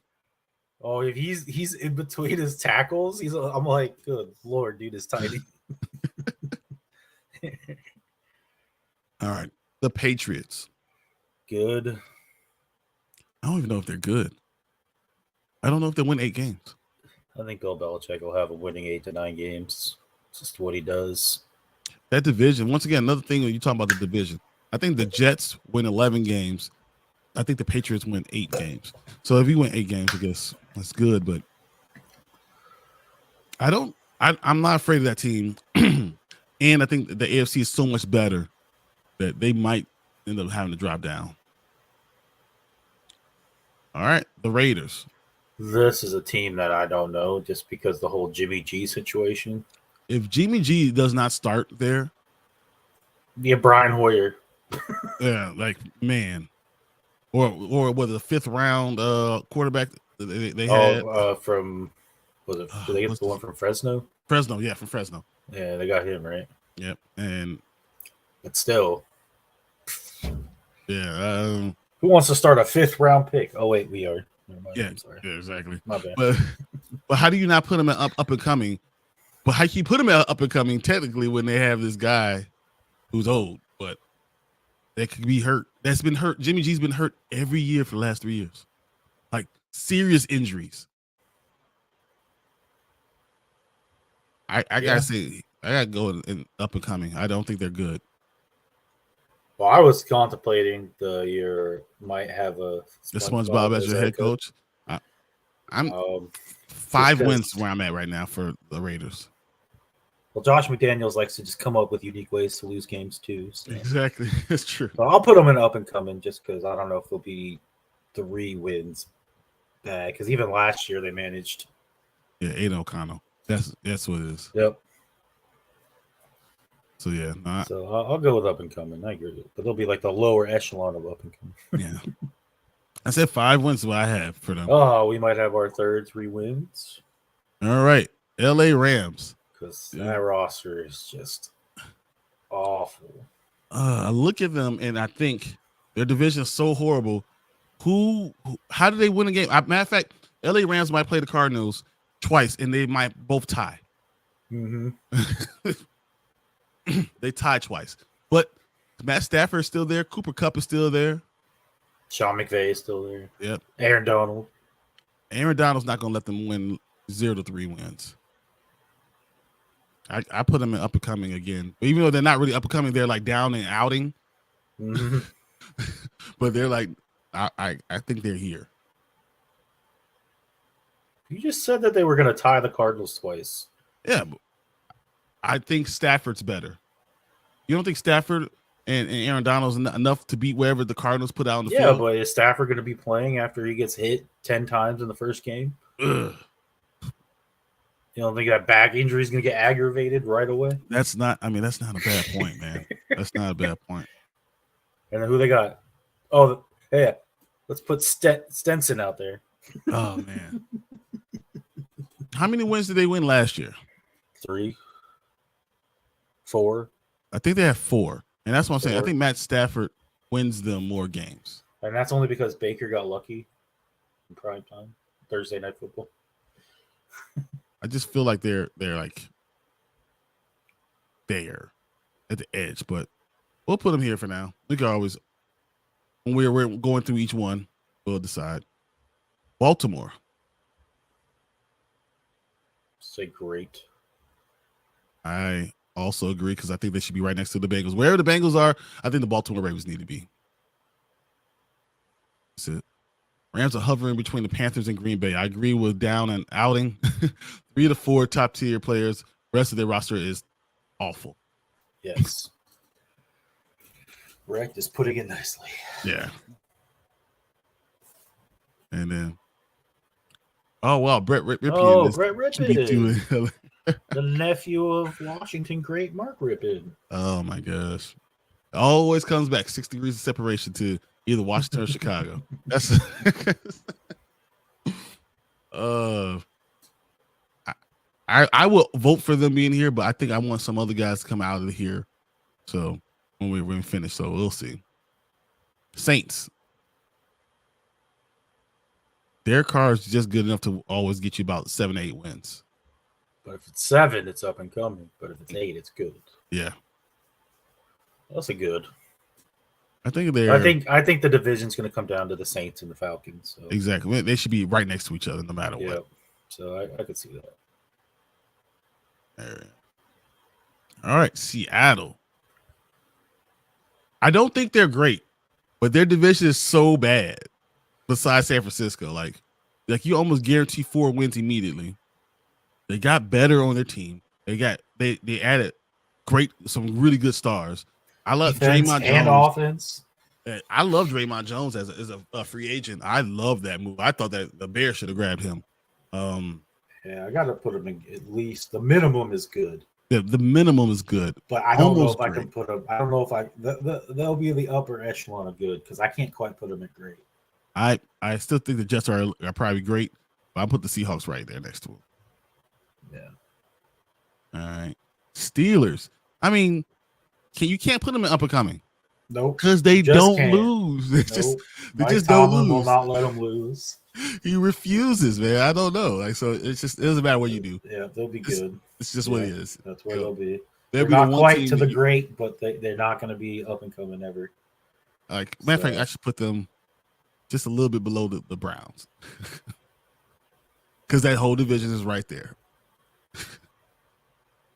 Oh, if he's in between his tackles, I'm like, good Lord, dude is tiny. All right, the Patriots. Good. I don't even know if they're good. I don't know if they win 8 games. I think Bill Belichick will have a winning 8 to 9 games. It's just what he does. That division, once again, another thing when you talk about the division, I think the Jets win 11 games. I think the Patriots win 8 games. So if you win 8 games, I guess that's good. But I'm not afraid of that team. And I think the AFC is so much better that they might end up having to drop down. All right, the Raiders. This is a team that I don't know just because the whole Jimmy G situation. If Jimmy G does not start there. Yeah, Brian Hoyer. Yeah, like, man. Or was it the 5th round quarterback they had? From did they get the one from Fresno? Fresno, yeah, from Fresno. Yeah, they got him, right? Yep. But still. Yeah. Who wants to start a 5th round pick? Oh wait, we are. Yeah, exactly. My bad. But how do you not put him at up and coming? But how can you put him at up and coming technically when they have this guy who's old, but that could be hurt? That's been hurt. Jimmy G's been hurt every year for the last 3 years. Like serious injuries. I gotta say, I gotta go in up and coming. I don't think they're good. Well, I was contemplating you might have a SpongeBob as your head coach. I'm 5 wins where I'm at right now for the Raiders. Well, Josh McDaniels likes to just come up with unique ways to lose games too. So. Exactly, that's true. So I'll put them in up and coming just because I don't know if they'll be 3 wins bad. Because even last year they managed. Yeah, Aiden O'Connell. That's what it is. Yep. So yeah, so I'll go with up and coming. I agree, but they'll be like the lower echelon of up and coming. Yeah. I said 5 wins is what I have for them. Oh, we might have our third 3 wins. All right. LA Rams. Because that roster is just awful. I look at them and I think their division is so horrible. How do they win a game? Matter of fact, LA Rams might play the Cardinals twice and they might both tie. Mm-hmm. They tied twice. But Matt Stafford is still there. Cooper Kupp is still there. Sean McVay is still there. Yep. Aaron Donald. Aaron Donald's not going to let them win 0-3 wins. I put them in up and coming again. But even though they're not really up and coming, they're like down and outing. Mm-hmm. But they're like, I think they're here. You just said that they were going to tie the Cardinals twice. Yeah, but I think Stafford's better. You don't think Stafford and Aaron Donald's enough to beat wherever the Cardinals put out on the field? Yeah, but is Stafford going to be playing after he gets hit 10 times in the first game? Ugh. You don't think that back injury is going to get aggravated right away? That's not a bad point, man. That's not a bad point. And then who they got? Oh, yeah. Let's put Stenson out there. Oh, man. How many wins did they win last year? 3, 4. I think they have 4. And that's what I'm saying. I think Matt Stafford wins them more games. And that's only because Baker got lucky in prime time, Thursday Night Football. I just feel like they're like there at the edge, but we'll put them here for now. We can always, when we're going through each one, we'll decide. Baltimore. Say great. I also agree because I think they should be right next to the Bengals. Wherever the Bengals are, I think the Baltimore Ravens need to be. That's it. Rams are hovering between the Panthers and Green Bay. I agree with down and outing. 3 to 4 top tier players. The rest of their roster is awful. Yes. Brecht is putting it nicely. Yeah. And then, oh, wow, Brett Ripien. Oh, Brett Ripien. The nephew of Washington great Mark Ripien. Oh, my gosh. It always comes back 6 degrees of separation to either Washington or Chicago. That's I will vote for them being here, but I think I want some other guys to come out of here. So when we finish, so we'll see. Saints. Their car is just good enough to always get you about 7-8 wins. But if it's 7, it's up and coming. But if it's 8, it's good. Yeah. That's a good. I think the division's going to come down to the Saints and the Falcons. So. Exactly. They should be right next to each other no matter what. So I could see that. All right. Seattle. I don't think they're great, but their division is so bad besides San Francisco. Like you almost guarantee 4 wins immediately. They got better on their team. They added some really good stars. I love Draymond Jones and offense. I love Draymond Jones as a free agent. I love that move. I thought that the Bears should have grabbed him. Yeah, I got to put him in at least. The minimum is good. The minimum is good, but I don't know if I can put him. I don't know if they'll be the upper echelon of good because I can't quite put them at great. I still think the Jets are probably great, but I'll put the Seahawks right there next to them. Yeah. All right. Steelers. I mean, you can't put them in up and coming. Nope. Because they don't lose. They just don't lose. Will not let them lose. He refuses, man. I don't know. Like, so it doesn't matter what you do. Yeah, they'll be good. It's just what it is. That's where they'll be. They're not quite to the great, but they're not going to be up and coming ever. Like, matter of fact, I should put them just a little bit below the Browns. Because that whole division is right there.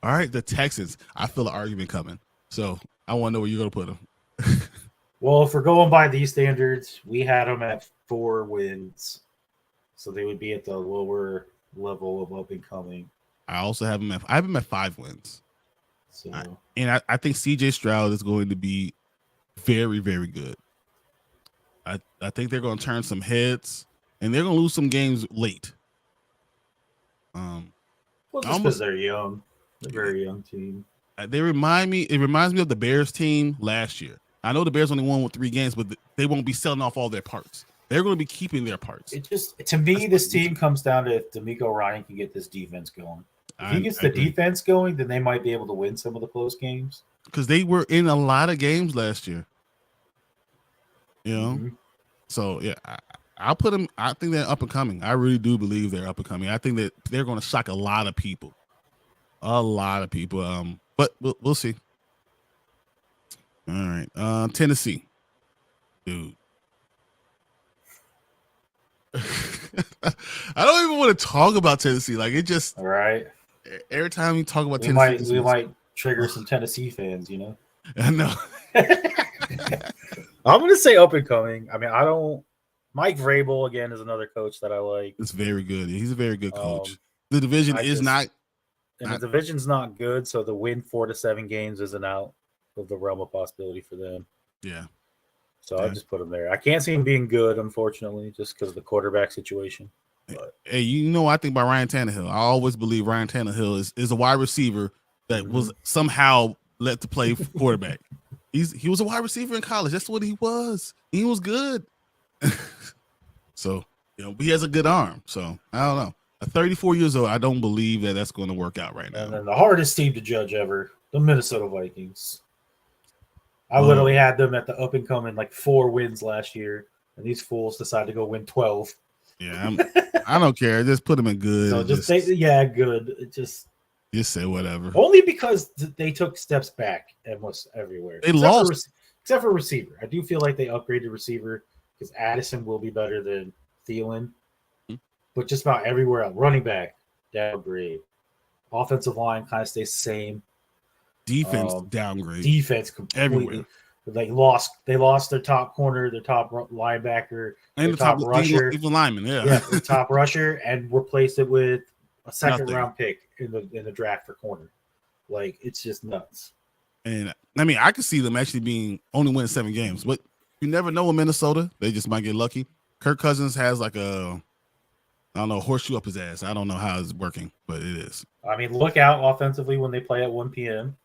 All right, the Texans. I feel an argument coming. So I want to know where you're going to put them. Well, if we're going by these standards, we had them at 4 wins. So they would be at the lower level of up and coming. I also have them at 5 wins. So I think CJ Stroud is going to be very, very good. I think they're going to turn some heads, and they're going to lose some games late. Well, just because they're young. They're a very young team. It reminds me of the Bears team last year. I know the Bears only won with 3 games, but they won't be selling off all their parts. They're going to be keeping their parts. To me, this team comes down to if D'Amico Ryan can get this defense going. If he gets the defense going, then they might be able to win some of the close games. Because they were in a lot of games last year. You know? Mm-hmm. So, yeah, I'll put them. I think they're up and coming. I really do believe they're up and coming. I think that they're going to shock a lot of people. But we'll see. All right. Tennessee. Dude. I don't even want to talk about Tennessee. Like, it just... All right. Every time you talk about Tennessee... We might trigger some Tennessee fans, you know? I know. I'm going to say up and coming. I mean, I don't... Mike Vrabel, again, is another coach that I like. It's very good. He's a very good coach. The division is not... And the division's not good, so the win 4 to 7 games isn't out of the realm of possibility for them. Yeah. So I'll just put them there. I can't see him being good, unfortunately, just because of the quarterback situation. But. Hey, you know what I think about Ryan Tannehill? I always believe Ryan Tannehill is a wide receiver that was somehow let to play quarterback. He was a wide receiver in college. That's what he was. He was good. So, he has a good arm. So, I don't know. At 34 years old, I don't believe that that's going to work out right now. And then the hardest team to judge ever, the Minnesota Vikings. I literally had them at the up and coming 4 wins last year, and these fools decided to go win 12. Yeah, I don't care. Just put them in good. So good. It just say whatever. Only because they took steps back almost everywhere. They lost, except for receiver. I do feel like they upgraded receiver because Addison will be better than Thielen. But just about everywhere else, running back, downgrade. Offensive line kind of stays the same. Defense downgrade. Defense completely. Everywhere. They lost their top corner, their top linebacker, and the top rusher, even lineman. Yeah, the top rusher, and replaced it with a second-round pick in the draft for corner. It's just nuts. And I mean, I could see them actually being only winning 7 games, but you never know in Minnesota. They just might get lucky. Kirk Cousins has horseshoe up his ass. I don't know how it's working, but it is. I mean, look out offensively when they play at 1 p.m.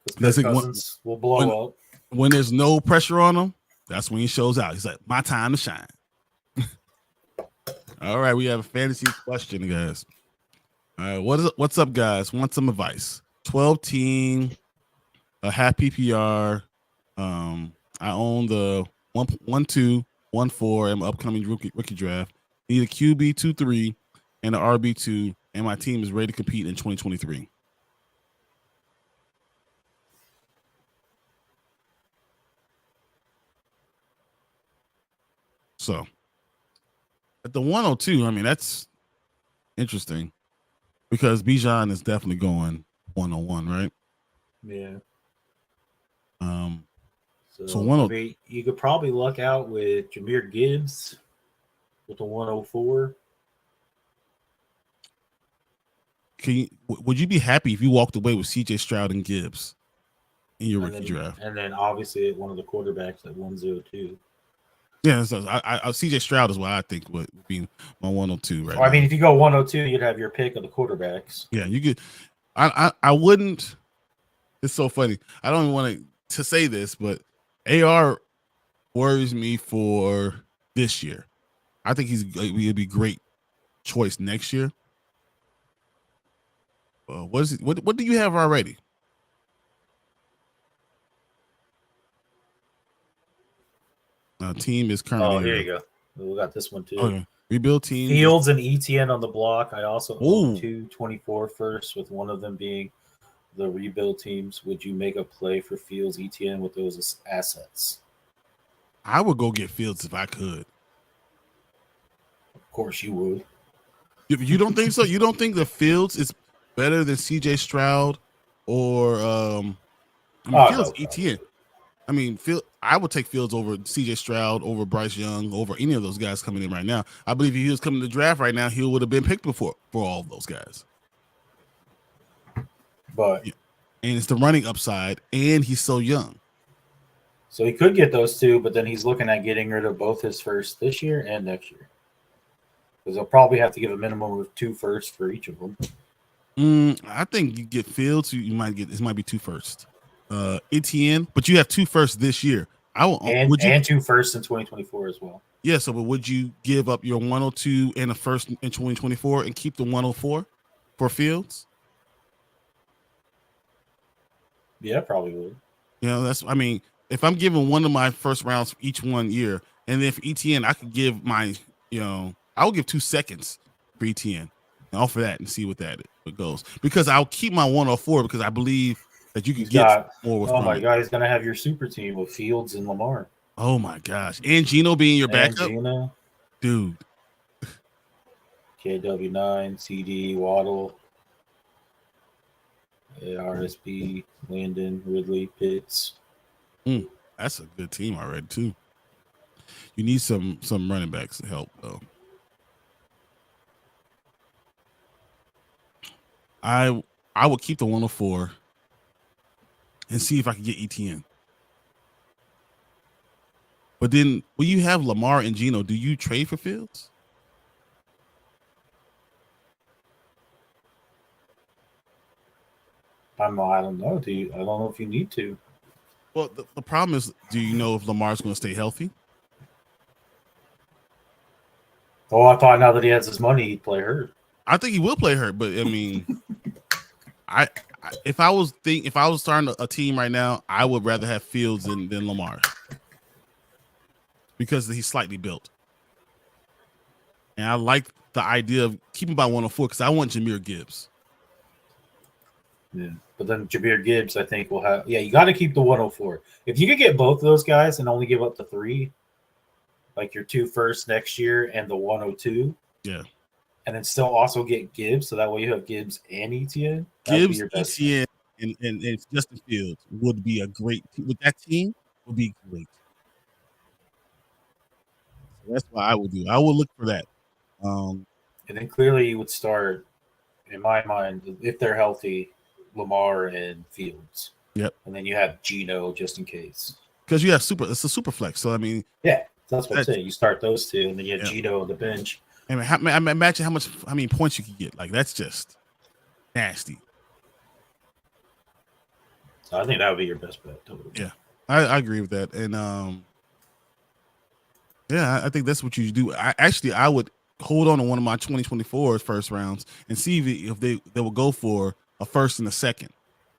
Because Cousins will blow up. When there's no pressure on him, that's when he shows out. He's like, my time to shine. All right, we have a fantasy question, guys. All right, what's up, guys? Want some advice? 12 team, a half PPR. I own the 1-2, 1-4 in my upcoming rookie draft. Need a QB 2-3 and an RB 2, and my team is ready to compete in 2023. So, at the 102, I mean, that's interesting because Bijan is definitely going 101, right? Yeah. So you could probably luck out with Jahmyr Gibbs with the 104. Would you be happy if you walked away with CJ Stroud and Gibbs in your rookie draft? And then obviously one of the quarterbacks at 102. Yeah, so I CJ Stroud is what I think would be my 102 right now. I mean, if you go 102, you'd have your pick of the quarterbacks. Yeah, you could. I wouldn't. It's so funny. I don't even want to say this, but AR worries me for this year. I think he'd be a great choice next year. What do you have already? Team is currently. Oh, here you go. We got this one too. Okay. Rebuild team. Fields and ETN on the block. I also own 224 first, with one of them being the rebuild teams. Would you make a play for Fields, ETN with those assets? I would go get Fields if I could. Of course you would. You don't think so? You don't think the Fields is better than C.J. Stroud or Fields ETN. I mean, I would take Fields over C.J. Stroud, over Bryce Young, over any of those guys coming in right now. I believe if he was coming to the draft right now, he would have been picked before for all of those guys. But and it's the running upside, and he's so young. So he could get those two, but then he's looking at getting rid of both his first this year and next year. Because they'll probably have to give a minimum of 2 firsts for each of them. I think you get Fields. You might get this might be 2 firsts. ETN, but you have 2 firsts this year. And 2 firsts in 2024 as well. Yeah, so but would you give up your 102 and a first in 2024 and keep the 104 for Fields? Yeah, probably would. If I'm giving one of my first rounds each 1 year, and then for ETN, I could give I will give 2 seconds for ETN and offer that and see what that goes. Because I'll keep my 104 because I believe that you can get more with. Oh my God, he's gonna have your super team with Fields and Lamar. Oh my gosh, and Geno being your backup, dude. KW9, CD, Waddle, RSP, Landon, Ridley, Pitts. That's a good team already too. You need some running backs to help though. I would keep the 104 and see if I can get ETN. But then when you have Lamar and Geno, do you trade for Fields? I don't know. I don't know if you need to. Well, the problem is, do you know if Lamar's going to stay healthy? Oh, I thought now that he has his money, he'd play hurt. I think he will play hurt, but I mean, if I was starting a team right now, I would rather have Fields than Lamar because he's slightly built, and I like the idea of keeping by 104 because I want Jahmyr Gibbs. Yeah, but then Jahmyr Gibbs, I think, will have. Yeah, you got to keep the 104. If you could get both of those guys and only give up the 3, like your 2 firsts next year and the 102. Yeah. And then still also get Gibbs, so that way you have Gibbs and ETN. Gibbs, ETN, and Justin Fields would be a great with that team. Would be great. So that's what I would do. I would look for that. And then clearly you would start, in my mind, if they're healthy, Lamar and Fields. Yep. And then you have Geno just in case. Because you have it's a super flex. So I mean, yeah, that's what I'm saying. You start those 2, and then you have Geno on the bench. I mean, imagine how many points you could get. Like that's just nasty. So I think that would be your best bet. Totally. Yeah, I agree with that, and I think that's what you do. I would hold on to one of my 2024 first rounds and see if they will go for a first and a second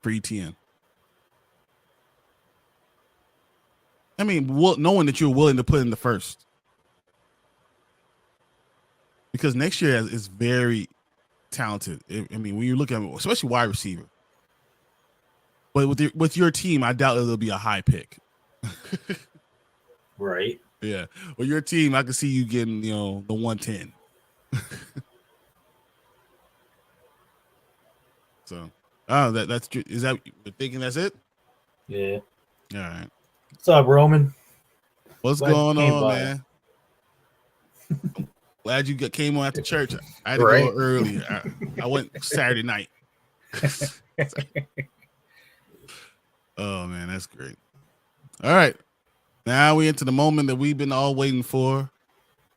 for ETN. I mean, knowing that you're willing to put in the first. Because next year is very talented. I mean, when you look at it, especially wide receiver. But with your team, I doubt it'll be a high pick. Right. Yeah. With your team, I can see you getting, the 110. So, that's true. Is that you're thinking that's it? Yeah. All right. What's up, Roman? What's going on, man? Glad you came on after church. I had to go early. I went Saturday night. Oh, man, that's great. All right. Now we into the moment that we've been all waiting for.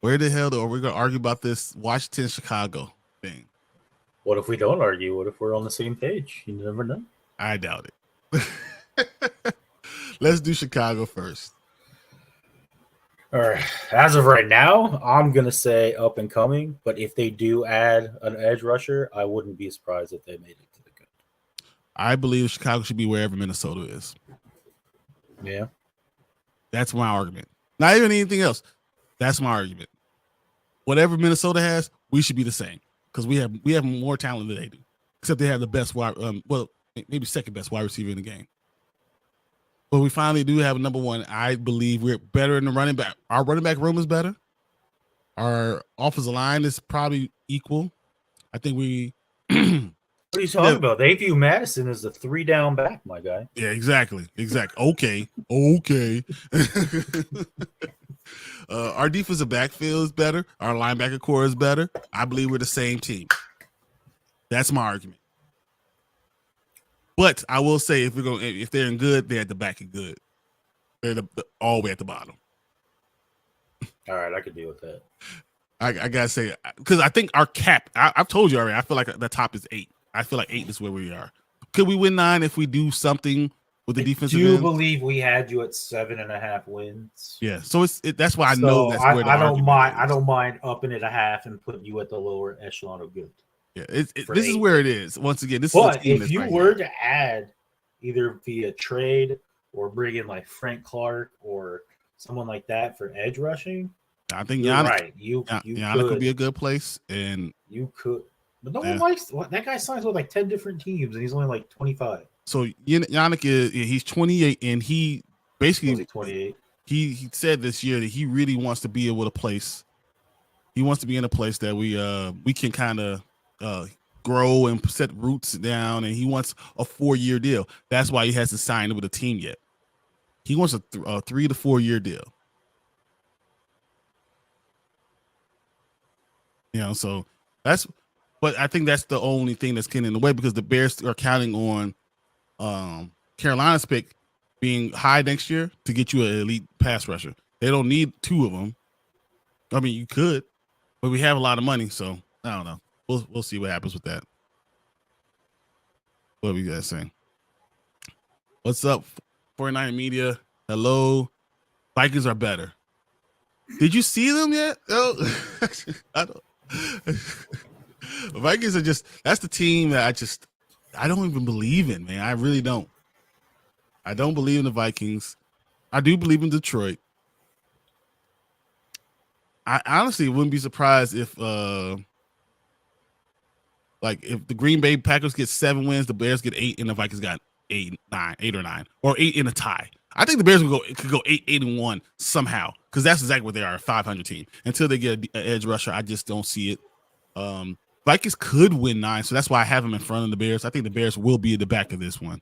Where the hell are we going to argue about this Washington-Chicago thing? What if we don't argue? What if we're on the same page? You never know. I doubt it. Let's do Chicago first. All right. As of right now, I'm going to say up and coming. But if they do add an edge rusher, I wouldn't be surprised if they made it to the good. I believe Chicago should be wherever Minnesota is. Yeah. That's my argument. Not even anything else. That's my argument. Whatever Minnesota has, we should be the same because we have more talent than they do. Except they have the best maybe second best wide receiver in the game. But we finally do have a number one. I believe we're better in the running back. Our running back room is better. Our offensive line is probably equal. I think we What are you talking about? They view Madison as a 3-down back, my guy. Yeah, exactly. Okay. Our defensive backfield is better. Our linebacker core is better. I believe we're the same team. That's my argument. But I will say, if they're in good, they're at the back of good. They're all the way at the bottom. All right, I could deal with that. I gotta say, because I think our cap. I've told you already. I feel like the top is 8. I feel like 8 is where we are. Could we win 9 if we do something with the defensive end? Do you believe we had you at 7.5 wins? Yeah. So that's why I know that's where the argument is. I don't mind upping it a half and putting you at the lower echelon of good. Yeah. This is where it is. Once again, this but is a team if you were to add either via trade or bring in like Frank Clark or someone like that for edge rushing, I think you're right. Yannick could be a good place, and you could. But no one likes that guy. Signs with like 10 different teams, and he's only like 25. So Yannick he's 28, and he basically 28. He said this year that he really wants to be able to place. He wants to be in a place that we can kind of grow and set roots down, and he wants a 4-year deal. That's why he hasn't signed with a team yet. He wants a 3 to 4 year deal. So but I think that's the only thing that's getting in the way, because the Bears are counting on Carolina's pick being high next year to get you an elite pass rusher. They don't need 2 of them. I mean, you could, but we have a lot of money, so I don't know. We'll see what happens with that. What are we guys saying? What's up, 49 Media? Hello. Vikings are better. Did you see them yet? Oh, I don't. Vikings are that's the team that I don't even believe in, man. I really don't. I don't believe in the Vikings. I do believe in Detroit. I honestly wouldn't be surprised if the Green Bay Packers get 7 wins, the Bears get 8, and the Vikings got 8 or 9, or 8 in a tie. I think the Bears could go 8-1 somehow, because that's exactly what they are, a 500 team. Until they get an edge rusher, I just don't see it. Vikings could win 9, so that's why I have them in front of the Bears. I think the Bears will be at the back of this one.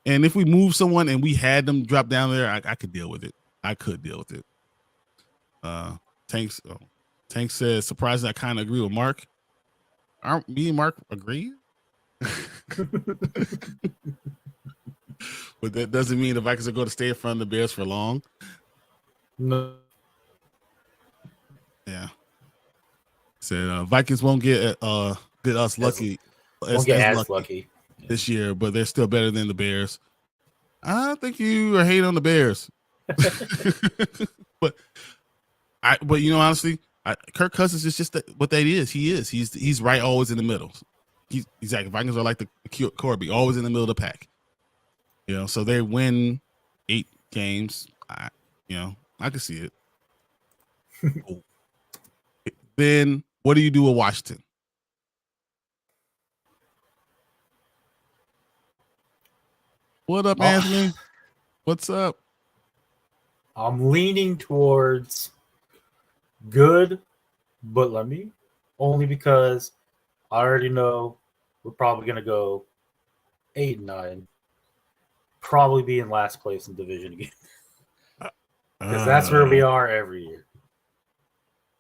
And if we move someone and we had them drop down there, I could deal with it. I could deal with it. Tank says, surprising, I kind of agree with Mark. Aren't me and Mark agree? But that doesn't mean the Vikings are going to stay in front of the Bears for long. No. Yeah. Said Vikings won't get us lucky. Won't get as lucky this year, but they're still better than the Bears. I think you are hating on the Bears. but honestly, Kirk Cousins is just what that is. He's right, always in the middle. He's exactly. Vikings are like the Corby, always in the middle of the pack. So they win 8 games. I can see it. Then what do you do with Washington? What up, Anthony? What's up? I'm leaning towards good, but only because I already know we're probably going to go 8-9. Probably be in last place in division again. Because that's where we are every year.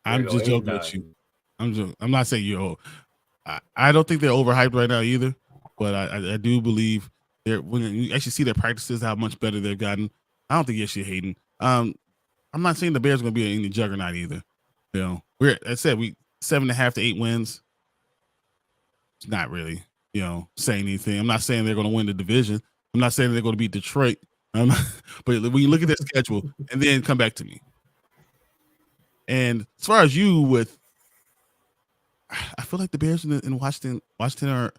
I'm just joking with you. I'm not saying you're old. I don't think they're overhyped right now either, but I do believe when you actually see their practices, how much better they've gotten. I don't think you're actually hating. I'm not saying the Bears are going to be any juggernaut either. We 7.5 to 8 wins. It's not really, saying anything. I'm not saying they're going to win the division. I'm not saying they're going to beat Detroit. But when you look at their schedule and then come back to me. And as far as you I feel like the Bears in Washington are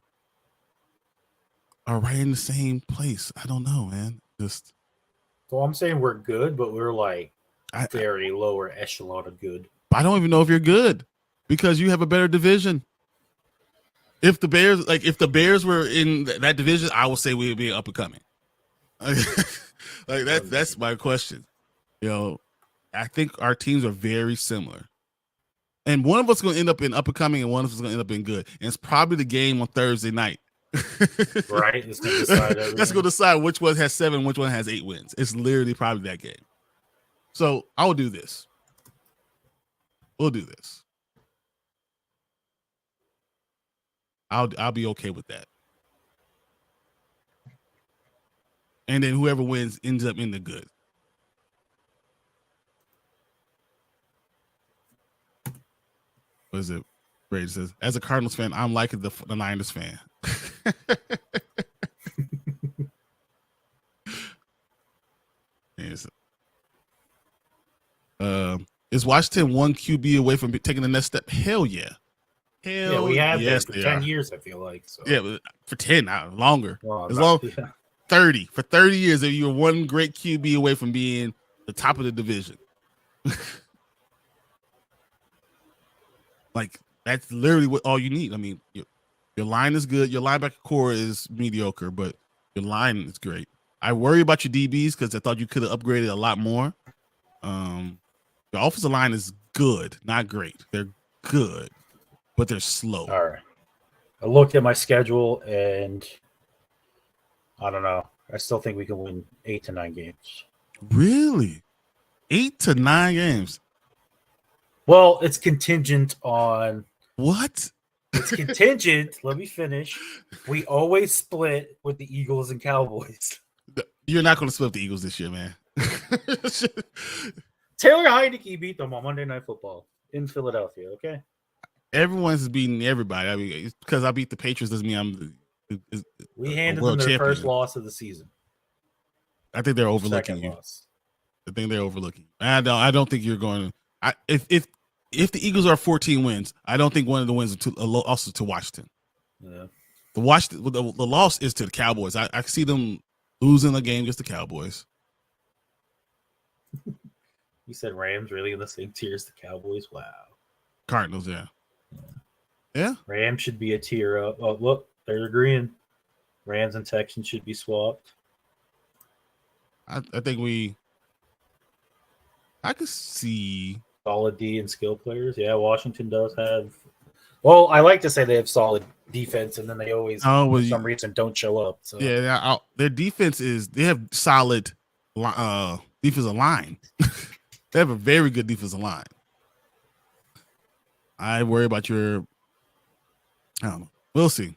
right in the same place. I don't know, man. So I'm saying we're good, but we're like very lower echelon of good. I don't even know if you're good because you have a better division. If the Bears were in that division, I would say we would be up and coming. That's my question. I think our teams are very similar. And one of us is going to end up in up and coming and one of us is going to end up in good. And it's probably the game on Thursday night Right? It's gonna decide everything. Let's go decide which one has 7, which one has 8 wins. It's literally probably that game. So I'll do this. We'll do this. I'll be okay with that. And then whoever wins ends up in the good. What is it? Brady says, as a Cardinals fan, I'm like the Niners fan. Yes. Is Washington 1 QB away from taking the next step? Hell yeah. Yeah, we have yes, been for 10 years, I feel like. So. Yeah, for 10, longer. Well, as long 30. For 30 years, if you're one great QB away from being the top of the division. Like, that's literally what all you need. I mean, your line is good. Your linebacker core is mediocre, but your line is great. I worry about your DBs because I thought you could have upgraded a lot more. Your offensive line is good, not great. They're good, but they're slow. All right. I looked at my schedule, and I don't know. I still think we can win 8 to 9 games. Really? 8 to 9 games? Well, it's contingent on what? It's contingent. Let me finish. We always split with the Eagles and Cowboys. You're not going to split with the Eagles this year, man. Taylor Heineke beat them on Monday Night Football in Philadelphia. Okay. Everyone's beating everybody. I mean, because I beat the Patriots doesn't mean I'm. We handed them their first loss of the season. I think they're overlooking you. I think they're overlooking. I don't think you're going to. If the Eagles are 14 wins, I don't think one of the wins is also to Washington. Yeah. The loss is to the Cowboys. I see them losing a game against the Cowboys. You said Rams really in the same tier as the Cowboys? Wow. Cardinals, yeah. Yeah. Rams should be a tier up. Oh, look, they're agreeing. Rams and Texans should be swapped. I think I could see solid D and skill players. Yeah, Washington does have. Well, I like to say they have solid defense, and then they always, for some reason, don't show up. So yeah, their defense they have solid defensive line. They have a very good defensive line. I worry about I don't know. We'll see.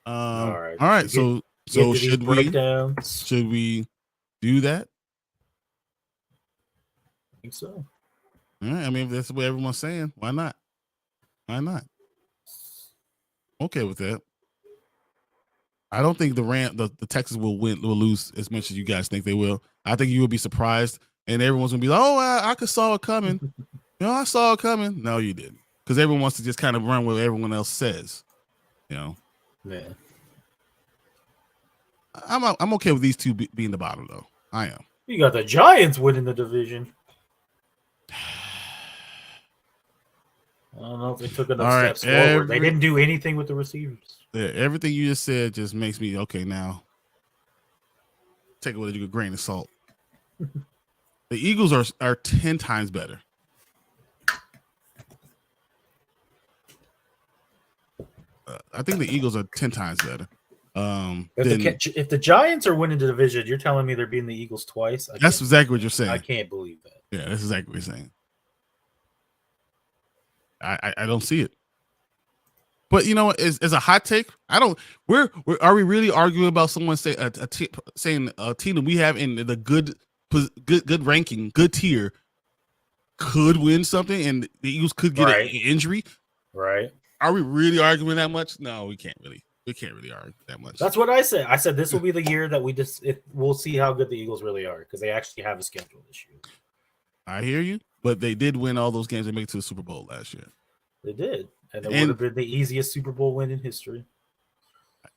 All right. So should we do that? I think so. All right. I mean, if that's what everyone's saying, why not? Why not? Okay with that. I don't think the Texans will lose as much as you guys think they will. I think you will be surprised, and everyone's gonna be like, "Oh, I saw it coming." I saw it coming. No, you didn't, because everyone wants to just kind of run what everyone else says. Yeah. I'm okay with these two being the bottom, though. I am. You got the Giants winning the division. I don't know if they took enough steps forward. They didn't do anything with the receivers. Yeah, everything you just said just makes me okay now. Take it with a grain of salt. The Eagles are 10 times better. I think the Eagles are 10 times better. If the Giants are winning the division, you're telling me they're beating the Eagles twice? That's exactly what you're saying. I can't believe that. Yeah, that's exactly what you're saying. I don't see it. But you know, as a hot take, I don't. Are we really arguing about someone saying a team that we have in the good ranking, good tier, could win something, and the Eagles could get an injury? Right. Are we really arguing that much? No, we can't really. We can't really argue that much. That's what I said. I said this will be the year that we'll see how good the Eagles really are, because they actually have a schedule this year. I hear you, but they did win all those games and make it to the Super Bowl last year. They did, and it would have been the easiest Super Bowl win in history.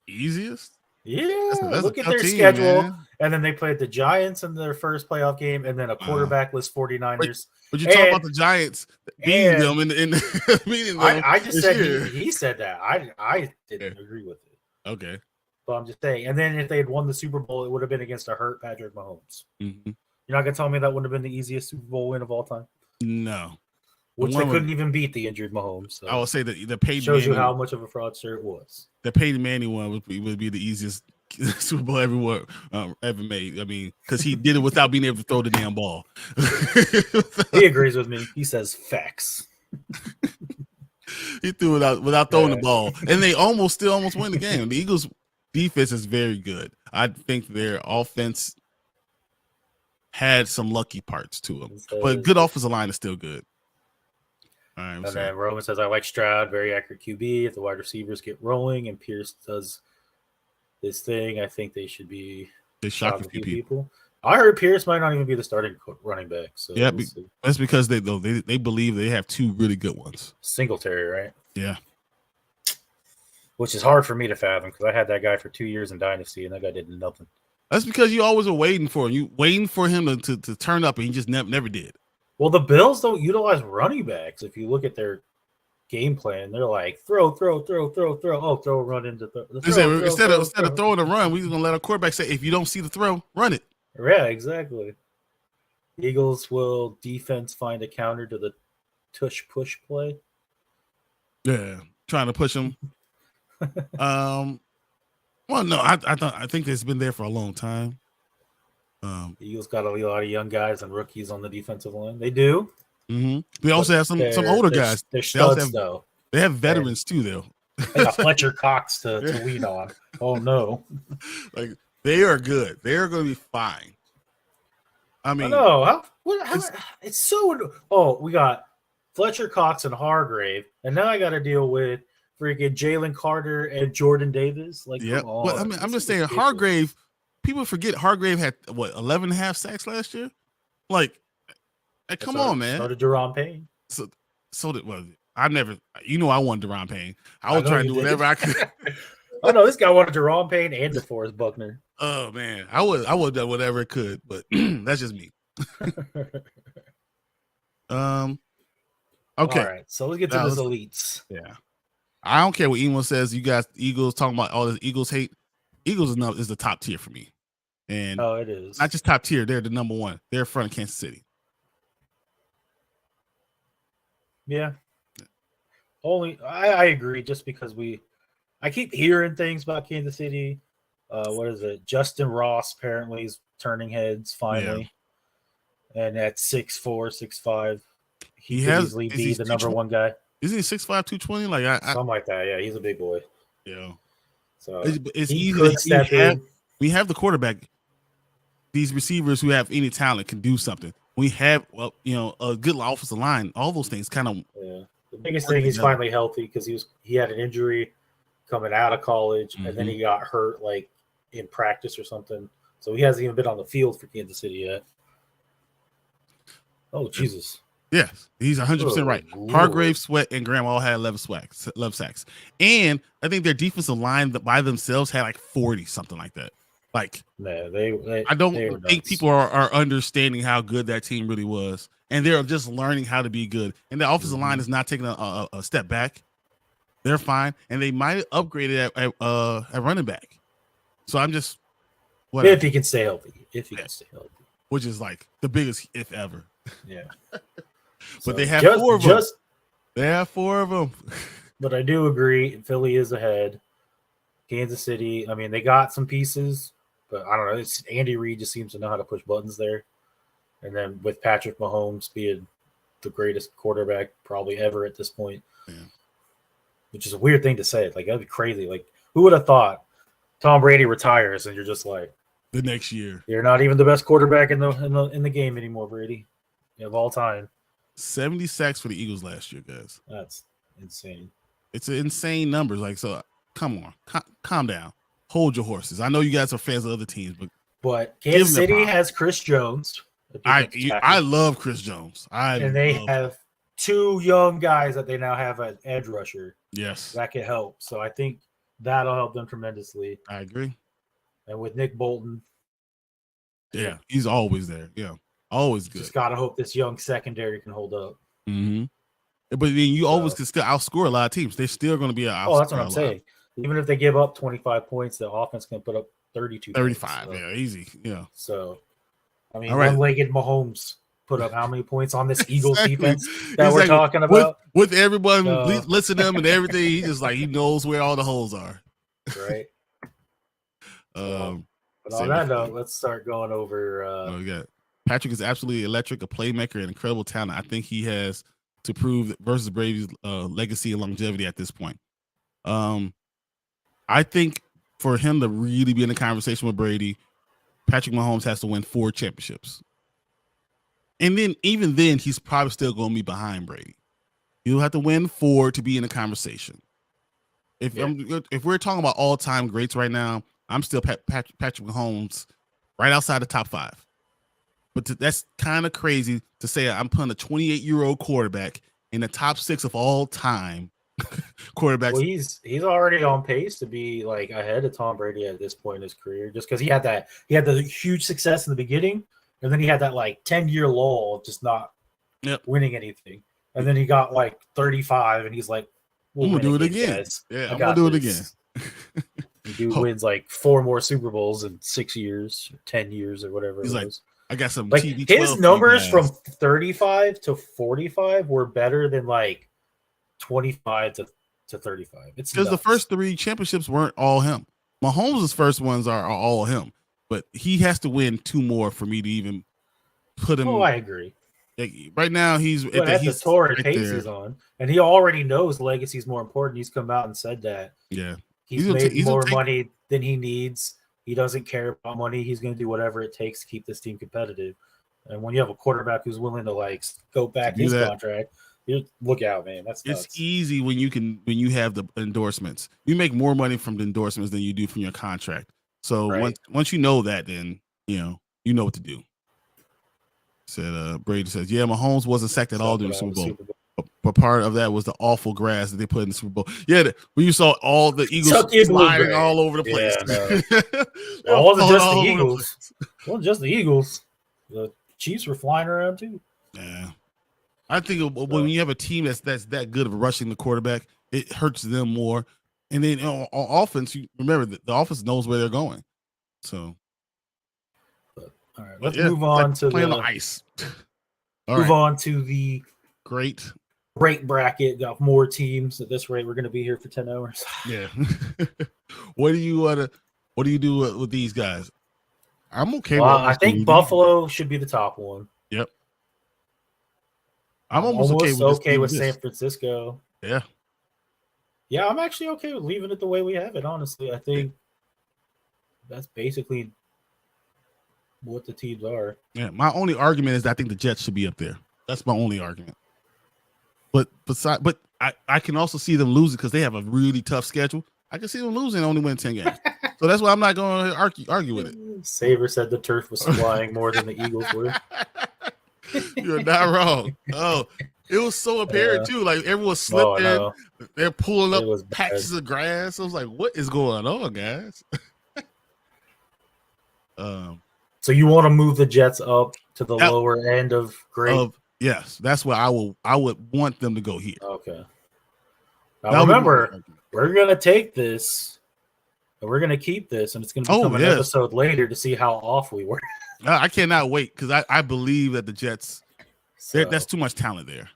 Easiest? Yeah. That's look at their schedule, man. And then they played the Giants in their first playoff game, and then a quarterbackless 49ers. But you talk about the Giants beating them in beating them. I just said he said that. I didn't agree with it. Okay. But I'm just saying. And then if they had won the Super Bowl, it would have been against a hurt Patrick Mahomes. Mm-hmm. You're not gonna tell me that wouldn't have been the easiest Super Bowl win of all time? No. which they couldn't even beat the injured Mahomes. So I would say that the Peyton shows Manning, you how much of a fraudster it was. The Peyton Manning one would be the easiest Super Bowl everyone ever made. I mean, because he did it without being able to throw the damn ball. He agrees with me. He says facts. He threw it out without throwing the ball, and they almost win the game. The Eagles' defense is very good. I think their offense had some lucky parts to them, but good offensive line is still good. All right, and then Roman says, I like Stroud, very accurate QB. If the wide receivers get rolling and Pierce does this thing, I think they should be shocking a few people. I heard Pierce might not even be the starting running back. So yeah, that's because they believe they have two really good ones. Singletary, right? Yeah. Which is hard for me to fathom because I had that guy for 2 years in Dynasty and that guy did nothing. That's because you always were waiting for him. You waiting for him to turn up, and he just never did. Well, the Bills don't utilize running backs. If you look at their game plan, they're like throw. Oh, throw, run into instead of throwing a run, we're gonna let our quarterback say, if you don't see the throw, run it. Yeah, exactly. Eagles will defense find a counter to the tush push play. Yeah, trying to push him. Well, no, I think it's been there for a long time. Eagles got a lot of young guys and rookies on the defensive line. They do. Mm-hmm. They also have some older guys. They're studs, though. They have veterans too, though. They got Fletcher Cox to lean on. Oh no! Like they are good. They are going to be fine. I mean, no, it's so. Oh, we got Fletcher Cox and Hargrave, and now I got to deal with freaking Jalen Carter and Jordan Davis. Like, yeah. Well, I mean, I'm just saying, Hargrave. People forget Hargrave had 11.5 sacks last year. Like, come on, man. So did Deron Payne. So did I never. I wanted Deron Payne. I was trying to do whatever I could. Oh no, this guy wanted Deron Payne and DeForest Buckner. Oh man, I would have done whatever it could, but that's just me. Okay. All right, so let's get to this elites. Yeah, I don't care what anyone says. You guys, Eagles talking about all this Eagles hate. Eagles is the top tier for me, and it is not just top tier. They're the number one. They're in front of Kansas City. Yeah. I agree. Just because I keep hearing things about Kansas City. What is it? Justin Ross apparently is turning heads finally, and at 6'4", 6'5", he could easily be the number one guy. Isn't he 6'5", 220? Like something like that. Yeah, he's a big boy. Yeah. So it's easy to we have the quarterback. These receivers who have any talent can do something. We have a good offensive line. All those things kind of. Yeah. The biggest thing, he's finally healthy because he had an injury coming out of college, and then he got hurt like in practice or something. So he hasn't even been on the field for Kansas City yet. Oh Jesus! Yes, he's 100% right. Hargrave, Sweat, and Graham all had 11 sacks, and I think their defensive line by themselves had like 40, something like that. Like, I don't think people are understanding how good that team really was, and they're just learning how to be good. And the offensive line is not taking a step back; they're fine, and they might upgrade it at running back. So I'm just if he can stay healthy, which is like the biggest if ever. Yeah, but they have 4 of them. They have 4 of them. But I do agree, Philly is ahead. Kansas City, I mean, they got some pieces. But I don't know. Andy Reid just seems to know how to push buttons there. And then with Patrick Mahomes being the greatest quarterback probably ever at this point, which is a weird thing to say. Like, that'd be crazy. Like, who would have thought Tom Brady retires and you're just like the next year? You're not even the best quarterback in the game anymore, Brady, of all time. 70 sacks for the Eagles last year, guys. That's insane. It's an insane numbers. Like, so come on, calm down. Hold your horses. I know you guys are fans of other teams, but Kansas City has Chris Jones. I love Chris Jones. They have 2 young guys that they now have an edge rusher. Yes, that could help. So I think that'll help them tremendously. I agree. And with Nick Bolton, he's always there. Yeah, always good. Just gotta hope this young secondary can hold up. Mm-hmm. But then you always can still outscore a lot of teams. They're still going to be that's what I'm saying. Even if they give up 25 points, the offense can put up 32 35 points, easy. Yeah. So, I mean, one-legged Mahomes put up how many points on this Eagles Exactly. defense that we're talking about. With everyone listening to them and everything, he just like he knows where all the holes are. Right. But Same on that with note, me. let's start going over. We got Patrick is absolutely electric, a playmaker, and incredible talent. I think he has to prove versus Brady's legacy and longevity at this point. I think for him to really be in a conversation with Brady, Patrick Mahomes has to win 4 championships. And then even then, he's probably still going to be behind Brady. He'll have to win 4 to be in a conversation. If we're talking about all-time greats right now, I'm still Patrick Mahomes right outside the top 5. But that's kind of crazy to say I'm putting a 28-year-old quarterback in the top 6 of all time quarterbacks. Well, he's already on pace to be like ahead of Tom Brady at this point in his career, just because he had the huge success in the beginning, and then he had that like 10-year lull, just not winning anything, and then he got like 35, and he's like, I'm gonna do it again. Guys. Yeah, I'm gonna do it again. Dude wins like 4 more Super Bowls in 6 years, 10 years, or whatever. He's it was. I got some like TB12 his numbers from 35 to 45 were better than like 25 to 35. It's because the first 3 championships weren't all him. Mahomes' first ones are all him, but he has to win 2 more for me to even put him. Oh, I agree. Like, right now, he's at the torrid pace he's on, and he already knows legacy is more important. He's come out and said that. Yeah, he's made more money than he needs. He doesn't care about money. He's going to do whatever it takes to keep this team competitive. And when you have a quarterback who's willing to like go back his contract, you look out, man. That's nuts. It's easy when you have the endorsements. You make more money from the endorsements than you do from your contract. So once you know that, then you know what to do. Said Brady says, yeah, Mahomes wasn't sacked at all during the Super Bowl. But part of that was the awful grass that they put in the Super Bowl. Yeah, when you saw all the Eagles sliding all over the place. Yeah, no. It wasn't just the Eagles. It wasn't just the Eagles. The Chiefs were flying around too. Yeah. I think when you have a team that's that good of rushing the quarterback, it hurts them more. And then on offense, you remember the offense knows where they're going. So, all right, let's move on to playing on ice. Move on to the great bracket. Got more teams at this rate. We're going to be here for 10 hours. Yeah. What do you do with these guys? I'm okay. I think Buffalo should be the top one. Yep. I'm almost okay with San Francisco. Yeah. Yeah, I'm actually okay with leaving it the way we have it, honestly. I think that's basically what the teams are. Yeah, my only argument is that I think the Jets should be up there. That's my only argument. But I can also see them losing because they have a really tough schedule. I can see them losing and only win 10 games. So that's why I'm not going to argue with it. Saber said the turf was flying more than the Eagles were. You're not wrong. Oh, it was so apparent too. Like everyone slipping. No. They're pulling up patches of grass. I was like, what is going on, guys? So you want to move the Jets up to the lower end of great? Yes, that's where I would want them to go here. Okay. Now remember, we're gonna take this and we're gonna keep this, and it's gonna become an episode later to see how off we were. I cannot wait because I believe that the Jets, that's too much talent there.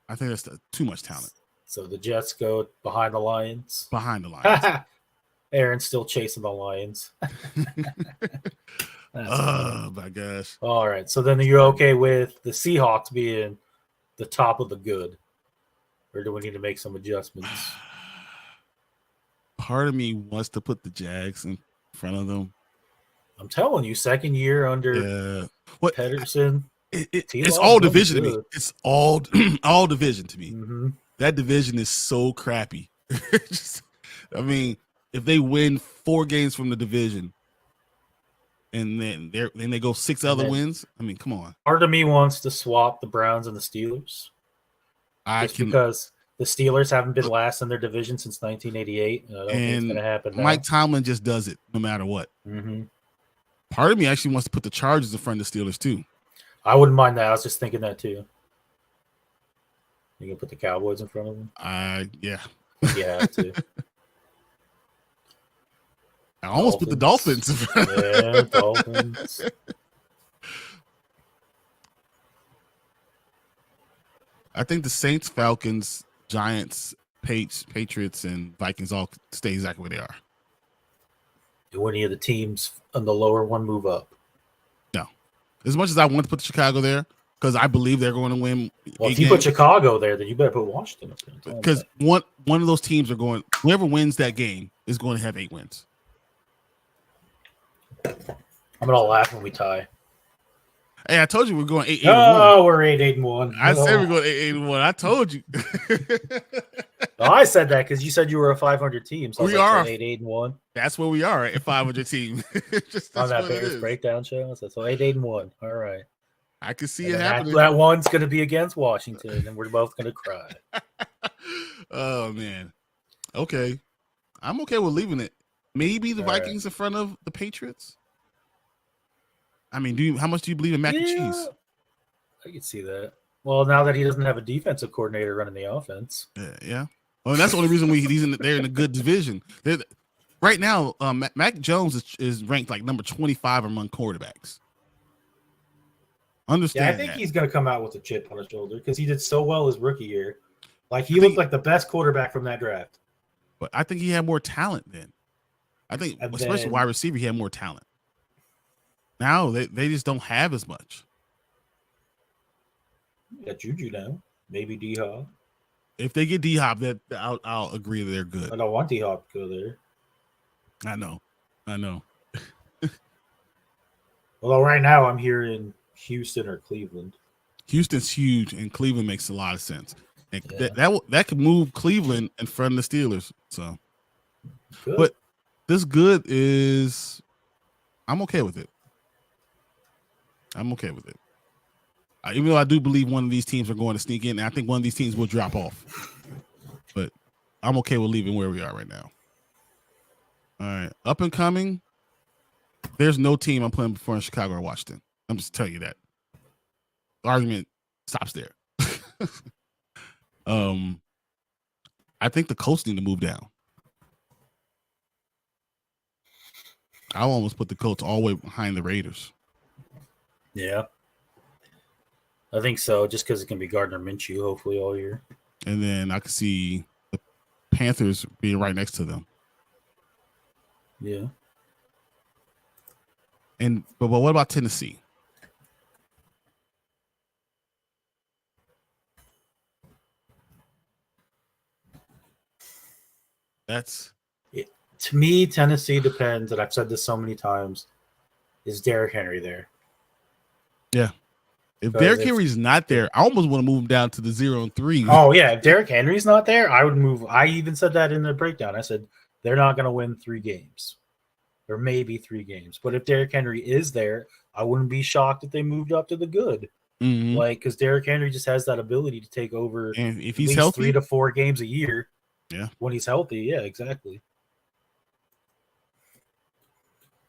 I think that's too much talent. So the Jets go behind the Lions. Behind the Lions. Aaron's still chasing the Lions. Oh my gosh. All right. So then you're okay with the Seahawks being the top of the good, or do we need to make some adjustments? Part of me wants to put the Jags in front of them. I'm telling you, second year under Pedersen. It's all division to me. It's all division to me. Mm-hmm. That division is so crappy. I mean, if they win 4 games from the division, and then they go 6 other wins, I mean, come on. Part of me wants to swap the Browns and the Steelers. Because the Steelers haven't been last in their division since 1988. And I don't think it's going to happen now. Mike Tomlin just does it no matter what. Mm-hmm. Part of me actually wants to put the Chargers in front of the Steelers too. I wouldn't mind that. I was just thinking that too. You can put the Cowboys in front of them? Yeah. Yeah, too. I almost put the Dolphins in front. Yeah, Dolphins. I think the Saints, Falcons, Giants, Patriots, and Vikings all stay exactly where they are. Do any of the teams on the lower one move up? No. As much as I want to put Chicago there, because I believe they're going to win. Well, if you put Chicago there, then you better put Washington up there. Because one of those teams are going, whoever wins that game is going to have 8 wins. I'm going to laugh when we tie. Hey, I told you we're going 8-1. Oh, we're 8-1. I said we're going 8-1. I told you. No, I said that because you said you were a 500 team. So we are 8-1. That's where we are at 500 team. Just on that Bears breakdown show. So 8-1. All right. I can see it happening. That one's going to be against Washington, and we're both going to cry. Oh, man. Okay. I'm okay with leaving it. Maybe the Vikings in front of the Patriots. I mean, how much do you believe in mac and cheese? I can see that. Well, now that he doesn't have a defensive coordinator running the offense. Yeah. Well, that's the only reason they're in a good division. Right now, Mac Jones is ranked like number 25 among quarterbacks. Understand? Yeah, I think he's going to come out with a chip on his shoulder because he did so well his rookie year. Like he looked like the best quarterback from that draft. But I think he had more talent then. I think, especially wide receiver, he had more talent. Now they just don't have as much. You got Juju now. Maybe D-Hop. If they get D-Hop, I'll agree that they're good. I don't want D-Hop to go there. I know. Although right now I'm here in Houston or Cleveland. Houston's huge, and Cleveland makes a lot of sense. And that could move Cleveland in front of the Steelers. So, good. But this good is, I'm okay with it. Even though I do believe one of these teams are going to sneak in, and I think one of these teams will drop off. But I'm okay with leaving where we are right now. All right. Up and coming, there's no team I'm playing before in Chicago or Washington. I'm just telling you that. The argument stops there. I think the Colts need to move down. I'll almost put the Colts all the way behind the Raiders. Yeah. I think so, just because it can be Gardner Minshew hopefully all year. And then I can see the Panthers being right next to them. Yeah. But what about Tennessee? To me, Tennessee depends, and I've said this so many times, is Derrick Henry there? Yeah. If Derrick Henry's not there, I almost want to move him down to the 0-3. Oh, yeah. If Derrick Henry's not there, I would move. I even said that in the breakdown. I said they're not going to win 3 games or maybe 3 games. But if Derrick Henry is there, I wouldn't be shocked if they moved up to the good. Mm-hmm. Like, because Derrick Henry just has that ability to take over and if he's healthy, 3 to 4 games a year. Yeah. When he's healthy. Yeah, exactly.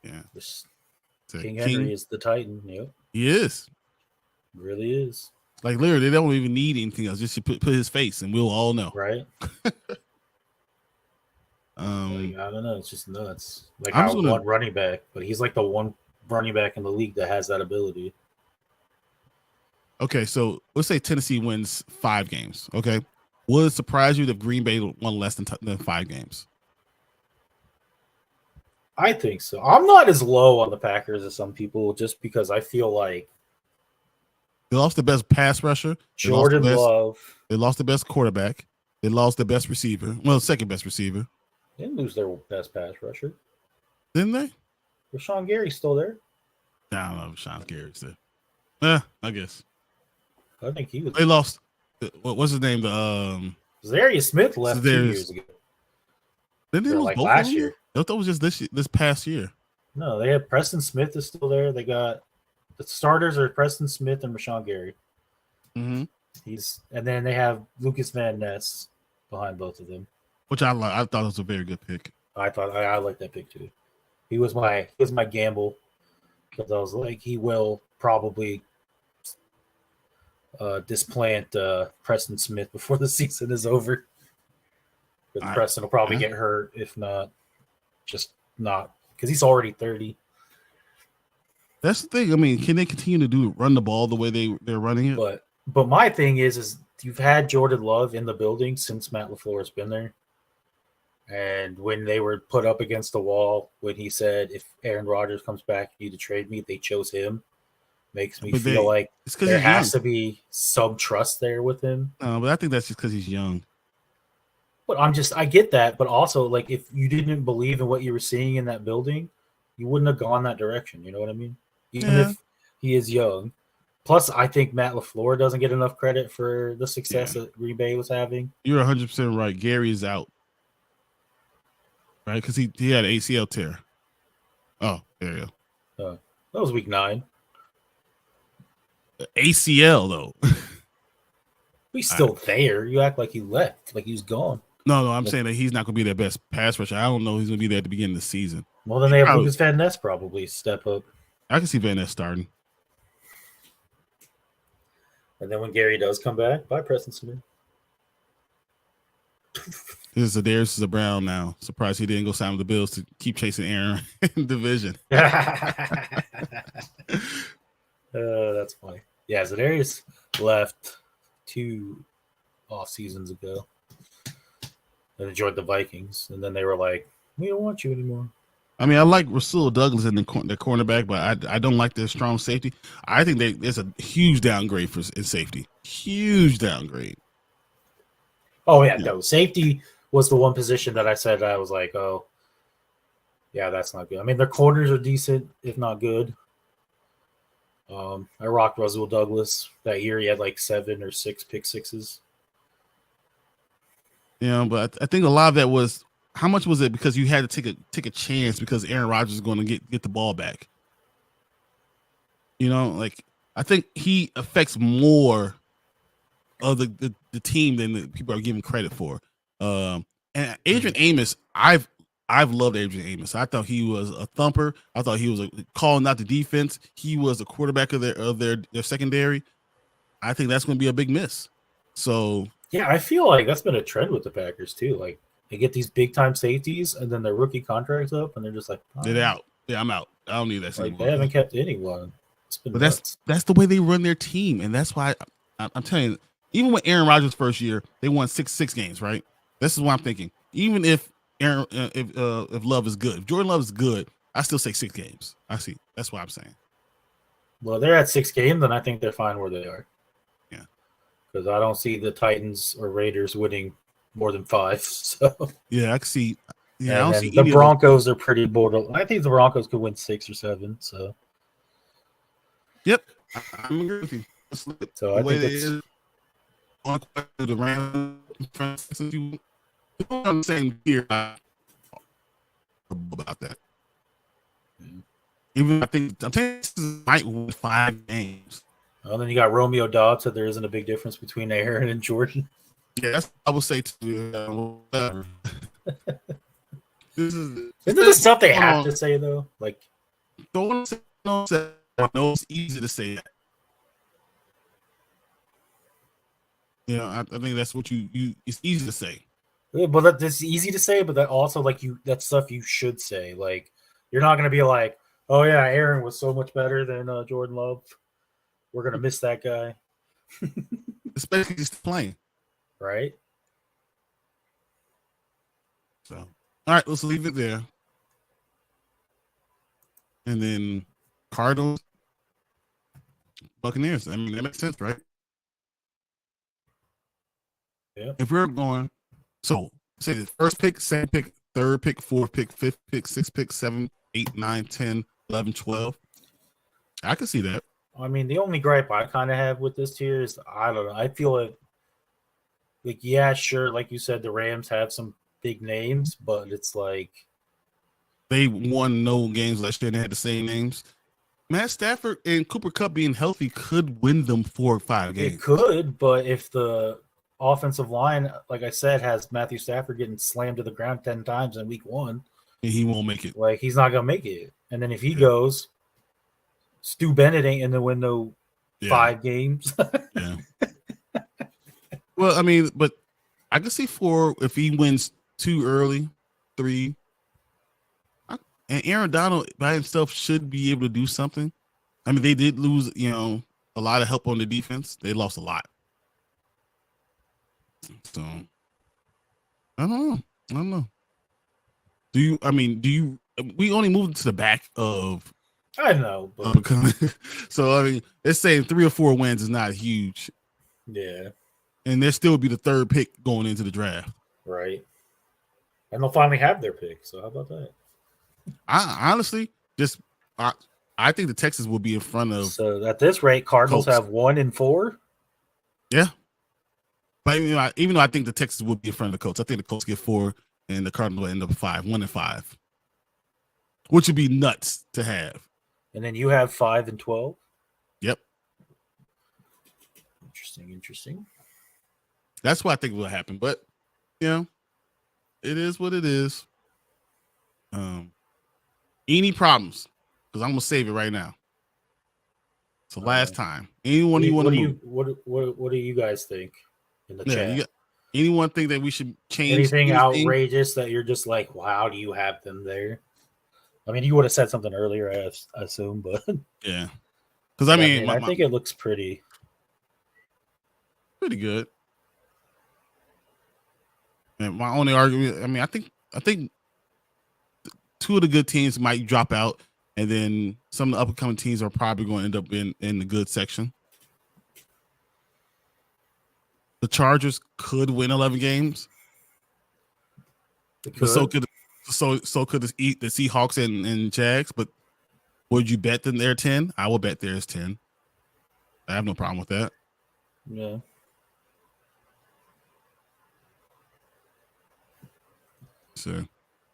Yeah. King Henry is the Titan. Yep. He is. Really is. Like literally, they don't even need anything else. Just to put his face, and we'll all know. Right. I don't know. It's just nuts. Like one running back, but he's like the one running back in the league that has that ability. Okay, so let's say Tennessee wins 5 games. Okay, will it surprise you that Green Bay won less than 5 games? I think so. I'm not as low on the Packers as some people, just because I feel like they lost the best pass rusher. Jordan Love. They lost the best quarterback. They lost the best receiver. Well, second best receiver. They didn't lose their best pass rusher. Didn't they? Rashawn Gary's still there. I don't know if Rashawn Gary's there. I guess. I think he was. They lost. What's his name? Zadarius Smith left 2 years ago. Didn't they lose like both last of them? year? I thought it was just this past year. No, they have Preston Smith is still there. They got the starters are Preston Smith and Rashawn Gary. Mm-hmm. And then they have Lucas Van Ness behind both of them, which I like. I thought it was a very good pick. I thought I liked that pick too. He was my gamble because I was like, he will probably displant Preston Smith before the season is over. But Preston will probably get hurt, if not, just not because he's already 30. That's the thing. I mean, can they continue to run the ball the way they're running it? But my thing is you've had Jordan Love in the building since Matt LaFleur has been there. And when they were put up against the wall, when he said, if Aaron Rodgers comes back, you need to trade me, they chose him. Makes me feel like there has to be some trust there with him. No, but I think that's just because he's young. But I get that. But also, like, if you didn't believe in what you were seeing in that building, you wouldn't have gone that direction. You know what I mean? Even if he is young. Plus, I think Matt LaFleur doesn't get enough credit for the success that Green Bay was having. You're 100% right. Gary is out. Right? Because he had an ACL tear. Oh, there you go. That was week 9. ACL, though. He's still there. You act like he left, like he's gone. No, I'm saying that he's not going to be their best pass rusher. I don't know he's going to be there at the beginning of the season. Well, then they have Lucas Van Ness probably step up. I can see Van Ness starting. And then when Gary does come back, bye, Preston Smith. This is Darius is a Brown now. Surprised he didn't go sign with the Bills to keep chasing Aaron in division. That's funny. Yeah, Zadarius left 2 off seasons ago and enjoyed the Vikings, and then they were like, "We don't want you anymore." I mean, I like Rasul Douglas in the cornerback, but I don't like their strong safety. I think there's a huge downgrade in safety. Huge downgrade. Oh yeah, no, safety was the one position that I said I was like, oh, yeah, that's not good. I mean, their corners are decent, if not good. I rocked Rasul Douglas that year. He had like 7 or 6 pick sixes. Yeah, but I think a lot of that was, how much was it because you had to take a chance because Aaron Rodgers is going to get the ball back? You know, like I think he affects more of the team than the people are giving credit for. And Adrian Amos, I've loved Adrian Amos. I thought he was a thumper. I thought he was calling out the defense. He was a quarterback of their secondary. I think that's going to be a big miss. So yeah, I feel like that's been a trend with the Packers too. Like they get these big time safeties, and then their rookie contract's up, and they're just like, oh. They're out. Yeah, I'm out. I don't need that. Like they haven't kept anyone. But that's the way they run their team, and that's why I'm telling you. Even with Aaron Rodgers' first year, they won six games, right? This is what I'm thinking. Even if if Love is good, if Jordan Love is good, I still say 6 games. I see. That's what I'm saying. Well, they're at 6 games, and I think they're fine where they are. Yeah. Because I don't see the Titans or Raiders winning more than 5. So yeah, I can see. Yeah, I don't see the Broncos are pretty borderline. I think the Broncos could win 6 or 7. So. Yep, I'm agree with you. So I think it's. On the Rams, you on the same tier about that. Even I think this might win 5 games. Well, then you got Romeo Dobbs, so there isn't a big difference between Aaron and Jordan. Yeah, that's I would say too. Isn't this stuff they have to say though? Like, don't say no. It's easy to say that. I think that's what you it's easy to say. Yeah, but that's easy to say, but that also that's stuff you should say. Like you're not gonna be like, oh yeah, Aaron was so much better than Jordan Love. We're gonna miss that guy. Especially just playing. Right. So all right, let's leave it there. And then Cardinals, Buccaneers. I mean, that makes sense, right? Yeah. If we're going, so say the first pick, second pick, third pick, fourth pick, fifth pick, sixth pick, 7, 8, 9, 10, 11, 12. I can see that. I mean, the only gripe I kind of have with this tier is I don't know. I feel like yeah, sure, like you said, the Rams have some big names, but it's like they won no games last year and they had the same names. Matt Stafford and Cooper Kupp being healthy could win them 4 or 5 games. It could, but if the offensive line, like I said, has Matthew Stafford getting slammed to the ground 10 times in week 1, and he won't make it. Like he's not gonna make it. And then if he goes, Stu Bennett ain't in the window 5 games. Yeah. Well, I mean, but I can see 4 if he wins 2 early, 3. And Aaron Donald by himself should be able to do something. I mean, they did lose, a lot of help on the defense. They lost a lot. So I don't know. Do you? We only moved to the back of. I know, but so I mean, let's say 3 or 4 wins is not huge. Yeah, and there still be the 3rd pick going into the draft. Right, and they'll finally have their pick. So how about that? I honestly I think the Texans will be in front of. So at this rate, Cardinals Colts. have 1 and 4. Yeah, but even though I think the Texans will be in front of the Colts, I think the Colts get 4 and the Cardinals will end up 1 and 5, which would be nuts to have. And then you have 5 and 12. Yep. Interesting. That's what I think will happen, but it is what it is. Any problems? Because I'm gonna save it right now. So last time, anyone you want to move? What do you guys think in the chat? Anyone think that we should change anything outrageous that you're just like, wow, do you have them there? I mean, you would have said something earlier, I assume, but yeah, because I think it looks pretty good. And my only argument, I think 2 of the good teams might drop out, and then some of the up and coming teams are probably going to end up in the good section. The Chargers could win 11 games. But so could the Seahawks and Jags. But would you bet them they're 10? I will bet there's 10. I have no problem with that. Yeah. So,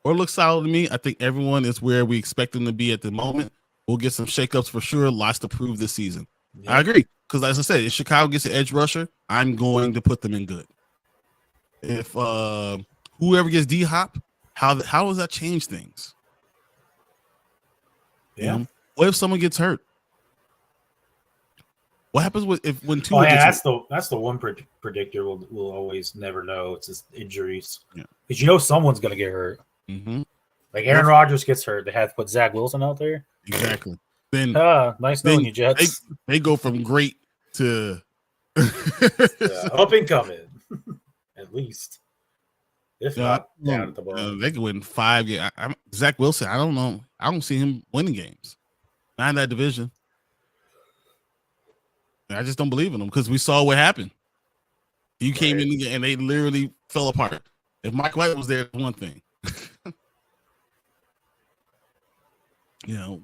or looks solid to me. I think everyone is where we expect them to be at the moment. We'll get some shakeups for sure. Lots to prove this season. Yeah. I agree. Because as I said, if Chicago gets an edge rusher, I'm going to put them in good. If whoever gets D-Hop, how does that change things? Yeah. What if someone gets hurt? What happens when two? Oh, yeah, that's the one predictor we'll always never know. It's just injuries. Yeah. Because someone's gonna get hurt. Mm-hmm. Like Aaron Rodgers gets hurt. They have to put Zach Wilson out there. Exactly. Then nice knowing you, Jets. They go from great to up and coming, at least. If not down at the bottom. They could win 5 games. Zach Wilson, I don't know. I don't see him winning games. Not in that division. I just don't believe in them because we saw what happened. You came in and they literally fell apart. If Mike White was there, one thing.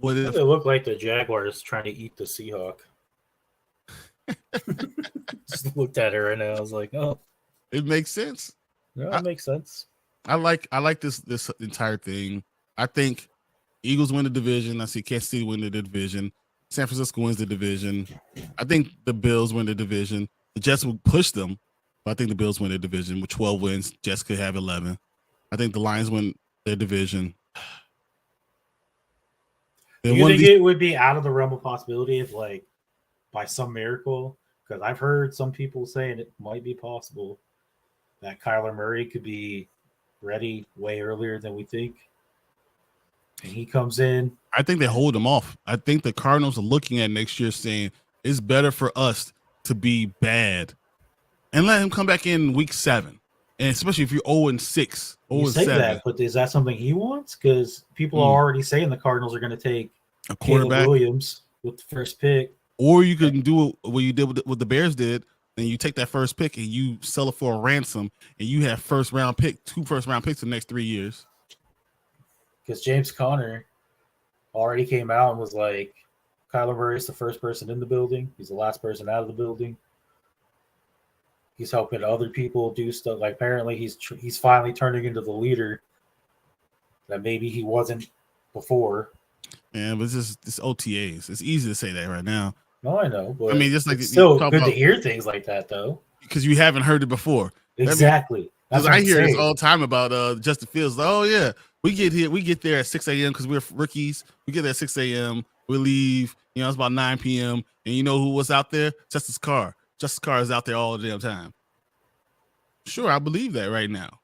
What if it looked like the Jaguars trying to eat the Seahawk? Just looked at her and I was like, oh, it makes sense. Yeah, it makes sense. I like this entire thing. I think Eagles win the division. I see Kansas City win the division. San Francisco wins the division. I think the Bills win the division. The Jets will push them, but I think the Bills win the division with 12 wins. Jets could have 11. I think the Lions win their division. Do you think it would be out of the realm of possibility if, like, by some miracle, because I've heard some people saying it might be possible that Kyler Murray could be ready way earlier than we think, and he comes in. I think they hold him off. I think the Cardinals are looking at next year saying it's better for us to be bad and let him come back in week 7. And especially if you're 0-6, 0-7. That, but is that something he wants? Because people are already saying the Cardinals are going to take a quarterback, Caleb Williams with the first pick. Or you can do what you did what the Bears did, and you take that first pick and you sell it for a ransom, and you have 2 first-round picks the next 3 years. Because James Conner already came out and was like, Kyler Murray is the first person in the building. He's the last person out of the building. He's helping other people do stuff. Like, apparently he's finally turning into the leader that maybe he wasn't before. Yeah, but it's OTAs. It's easy to say that right now. No, I know. But just like it's still good to hear things like that, though. Because you haven't heard it before. Exactly. Because I hear this all the time about Justin Fields. Oh, yeah, we get there at 6 a.m. because we're rookies. We get there at 6 a.m. We leave. It's about 9 p.m. And you know who was out there? Justice Carr. Justice Carr is out there all the damn time. Sure, I believe that right now,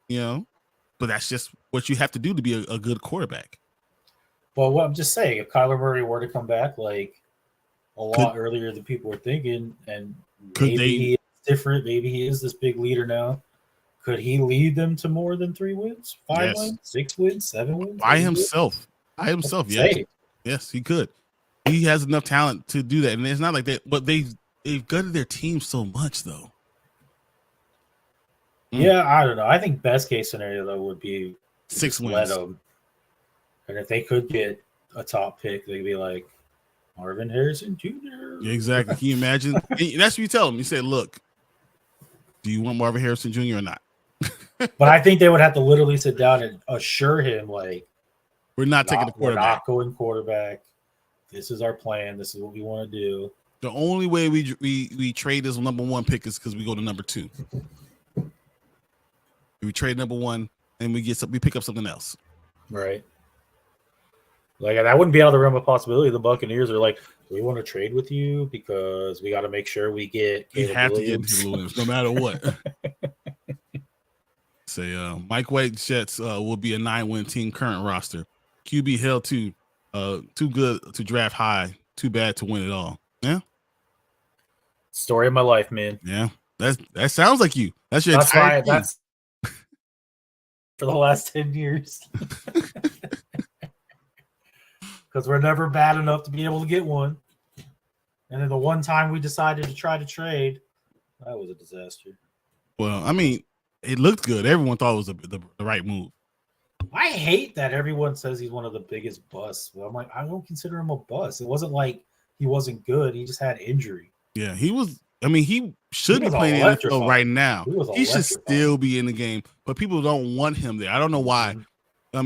but that's just what you have to do to be a good quarterback. Well, what I'm just saying, if Kyler Murray were to come back like a lot earlier than people were thinking, and maybe he is different, maybe he is this big leader now. Could he lead them to more than 3 wins, 5 Yes. wins, 6 wins, 7 wins? By himself. Yes. Yes, he could. He has enough talent to do that. And it's not like that, but they've gutted their team so much, though. Yeah, I don't know. I think best case scenario, though, would be 6 wins. Let them. And if they could get a top pick, they'd be like Marvin Harrison Jr. Yeah, exactly. Can you imagine? That's what you tell them. You say, look, do you want Marvin Harrison Jr. or not? But I think they would have to literally sit down and assure him, like, we're not taking the quarterback. We're not going quarterback. This is our plan. This is what we want to do. The only way we trade this number 1 pick is because we go to number 2. We trade number 1 and we pick up something else. Right. Like, that wouldn't be out of the realm of possibility. The Buccaneers are like, we want to trade with you because we got to make sure we get. We have to get Caleb Williams no matter what. Say, Mike White Jets will be a 9-win team current roster. QB held too good to draft high, too bad to win it all. Yeah. Story of my life, man. Yeah, that sounds like you. That's your That's entire why. That's for the last 10 years. Because we're never bad enough to be able to get one. And then the one time we decided to try to trade, that was a disaster. Well, I mean, it looked good. Everyone thought it was the right move. I hate that everyone says he's one of the biggest busts. But I'm like, I don't consider him a bust. It wasn't like he wasn't good. He just had injury. Yeah, he was. I mean, he should be playing in the NFL right now. He should still be in the game, but people don't want him there. I don't know why.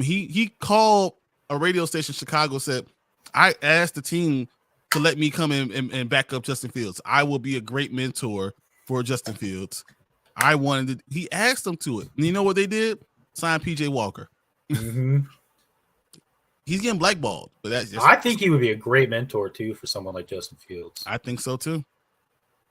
He called a radio station in Chicago, said, I asked the team to let me come in and back up Justin Fields. I will be a great mentor for Justin Fields. He asked them to it. And you know what they did? Sign PJ Walker. Mm-hmm. He's getting blackballed. But I think he would be a great mentor, too, for someone like Justin Fields. I think so, too.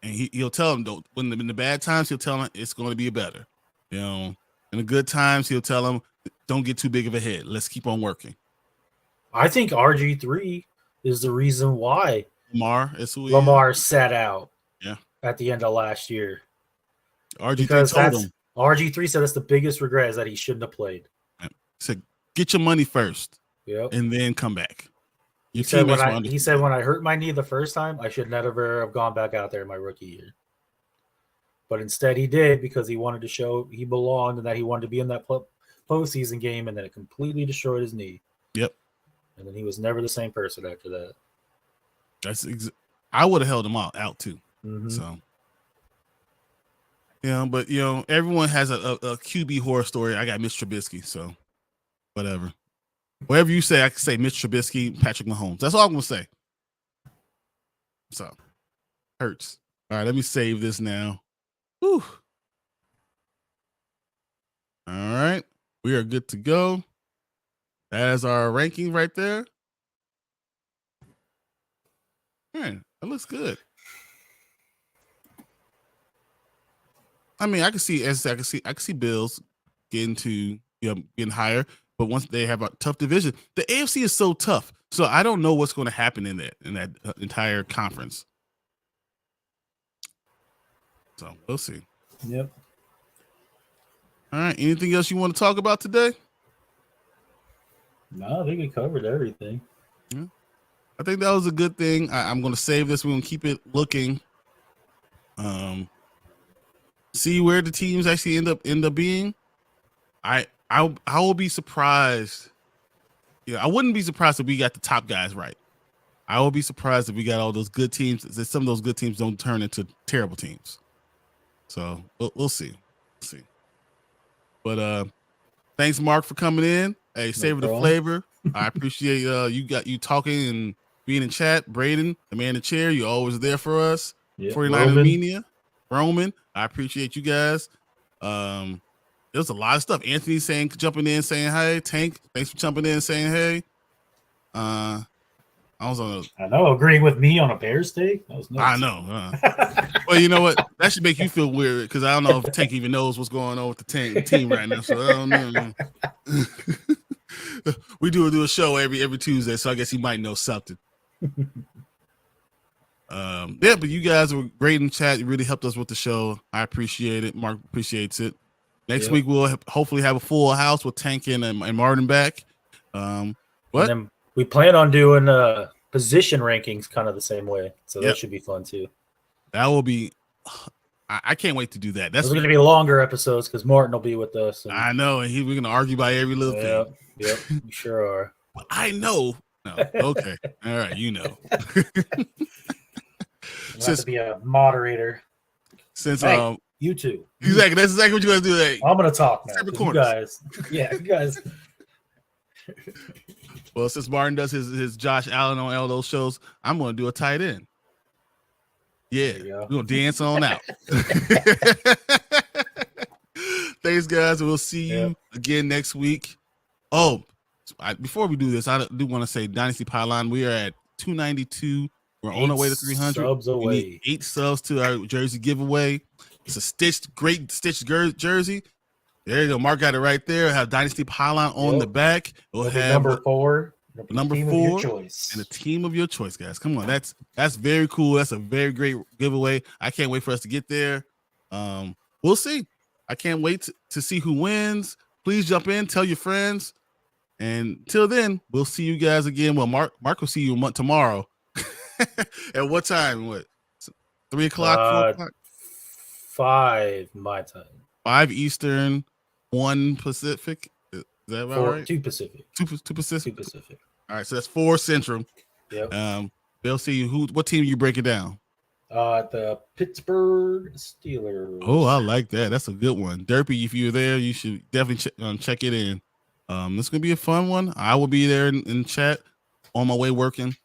And he'll tell them, when in the bad times, he'll tell them it's going to be better. You know, in the good times, he'll tell them, don't get too big of a head. Let's keep on working. I think RG3 is the reason why Lamar sat out at the end of last year. RG3 said that's the biggest regret is that he shouldn't have played. He said, get your money first and then come back. He said when I hurt my knee the first time, I should never have gone back out there in my rookie year. But instead he did because he wanted to show he belonged and that he wanted to be in that postseason game, and then it completely destroyed his knee. Yep. And then he was never the same person after that. I would have held him out too. Mm-hmm. So, but everyone has a QB horror story. I got Mitch Trubisky, so whatever. Whatever you say, I can say Mitch Trubisky, Patrick Mahomes. That's all I'm gonna say. So, hurts. All right, let me save this now. Whew. All right, we are good to go. That is our ranking right there. Man, that looks good. I mean, I can see Bills getting higher, but once they have a tough division, the AFC is so tough. So I don't know what's going to happen in that entire conference. So we'll see. Yep. All right. Anything else you want to talk about today? No, I think we covered everything. Yeah. I think that was a good thing. I'm going to save this. We're going to keep it looking. See where the teams actually end up being. I will be surprised. I wouldn't be surprised if we got the top guys right. I will be surprised if we got all those good teams. That some of those good teams don't turn into terrible teams. So we'll see. But thanks, Mark, for coming in. Hey, savor the flavor. I appreciate you talking and being in chat. Braden, the man in the chair, you're always there for us. Yep. 49 Media, Roman, I appreciate you guys. There's a lot of stuff. Anthony jumping in saying hey. Tank, thanks for jumping in saying hey. I know, agreeing with me on a Bears take. That was nuts. I know. Well, you know what? That should make you feel weird because I don't know if Tank even knows what's going on with the team right now. So I don't know. We do a show every Tuesday, so I guess he might know something. But you guys were great in chat. You really helped us with the show. I appreciate it. Mark appreciates it. Next week we'll hopefully have a full house with Tank and Martin back. And then we plan on doing position rankings kind of the same way, so that should be fun too. That will be. I can't wait to do that. That's going to be longer episodes because Martin will be with us. I know, and we're going to argue about every little thing. Yep, we sure are. But I know. No, okay, all right, you know. Since to be a moderator. Since you two. Exactly, that's exactly what you're going to do. Hey, I'm going to talk now. You guys. You guys. Well, since Martin does his Josh Allen on all those shows, I'm going to do a tight end. Yeah, we're going to dance on out. Thanks, guys. We'll see you again next week. Oh, before we do this, I do want to say Dynasty Pylon, we are at 292. We're on our way to 300. Subs away. We need 8 subs to our jersey giveaway. It's a great stitched jersey. There you go. Mark got it right there. Have Dynasty Pylon on the back. We'll have number 4. Number 4 and a team of your choice, guys. Come on, that's very cool. That's a very great giveaway. I can't wait for us to get there. We'll see. I can't wait to see who wins. Please jump in, tell your friends, and till then, we'll see you guys again. Well, Mark will see you tomorrow. At what time? What? 3 o'clock? 4 o'clock? 5 my time. 5 Eastern, 1 Pacific. Is that about right? 2 Pacific. 2 Pacific. 2 Pacific. All right, so that's 4 Central. Yep. They'll see you. What team you break it down? The Pittsburgh Steelers. Oh, I like that. That's a good one. Derpy, if you're there, you should definitely check it in. This is gonna be a fun one. I will be there in chat on my way working.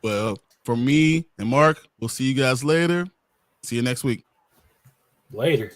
Well, for me and Mark, we'll see you guys later. See you next week. Later.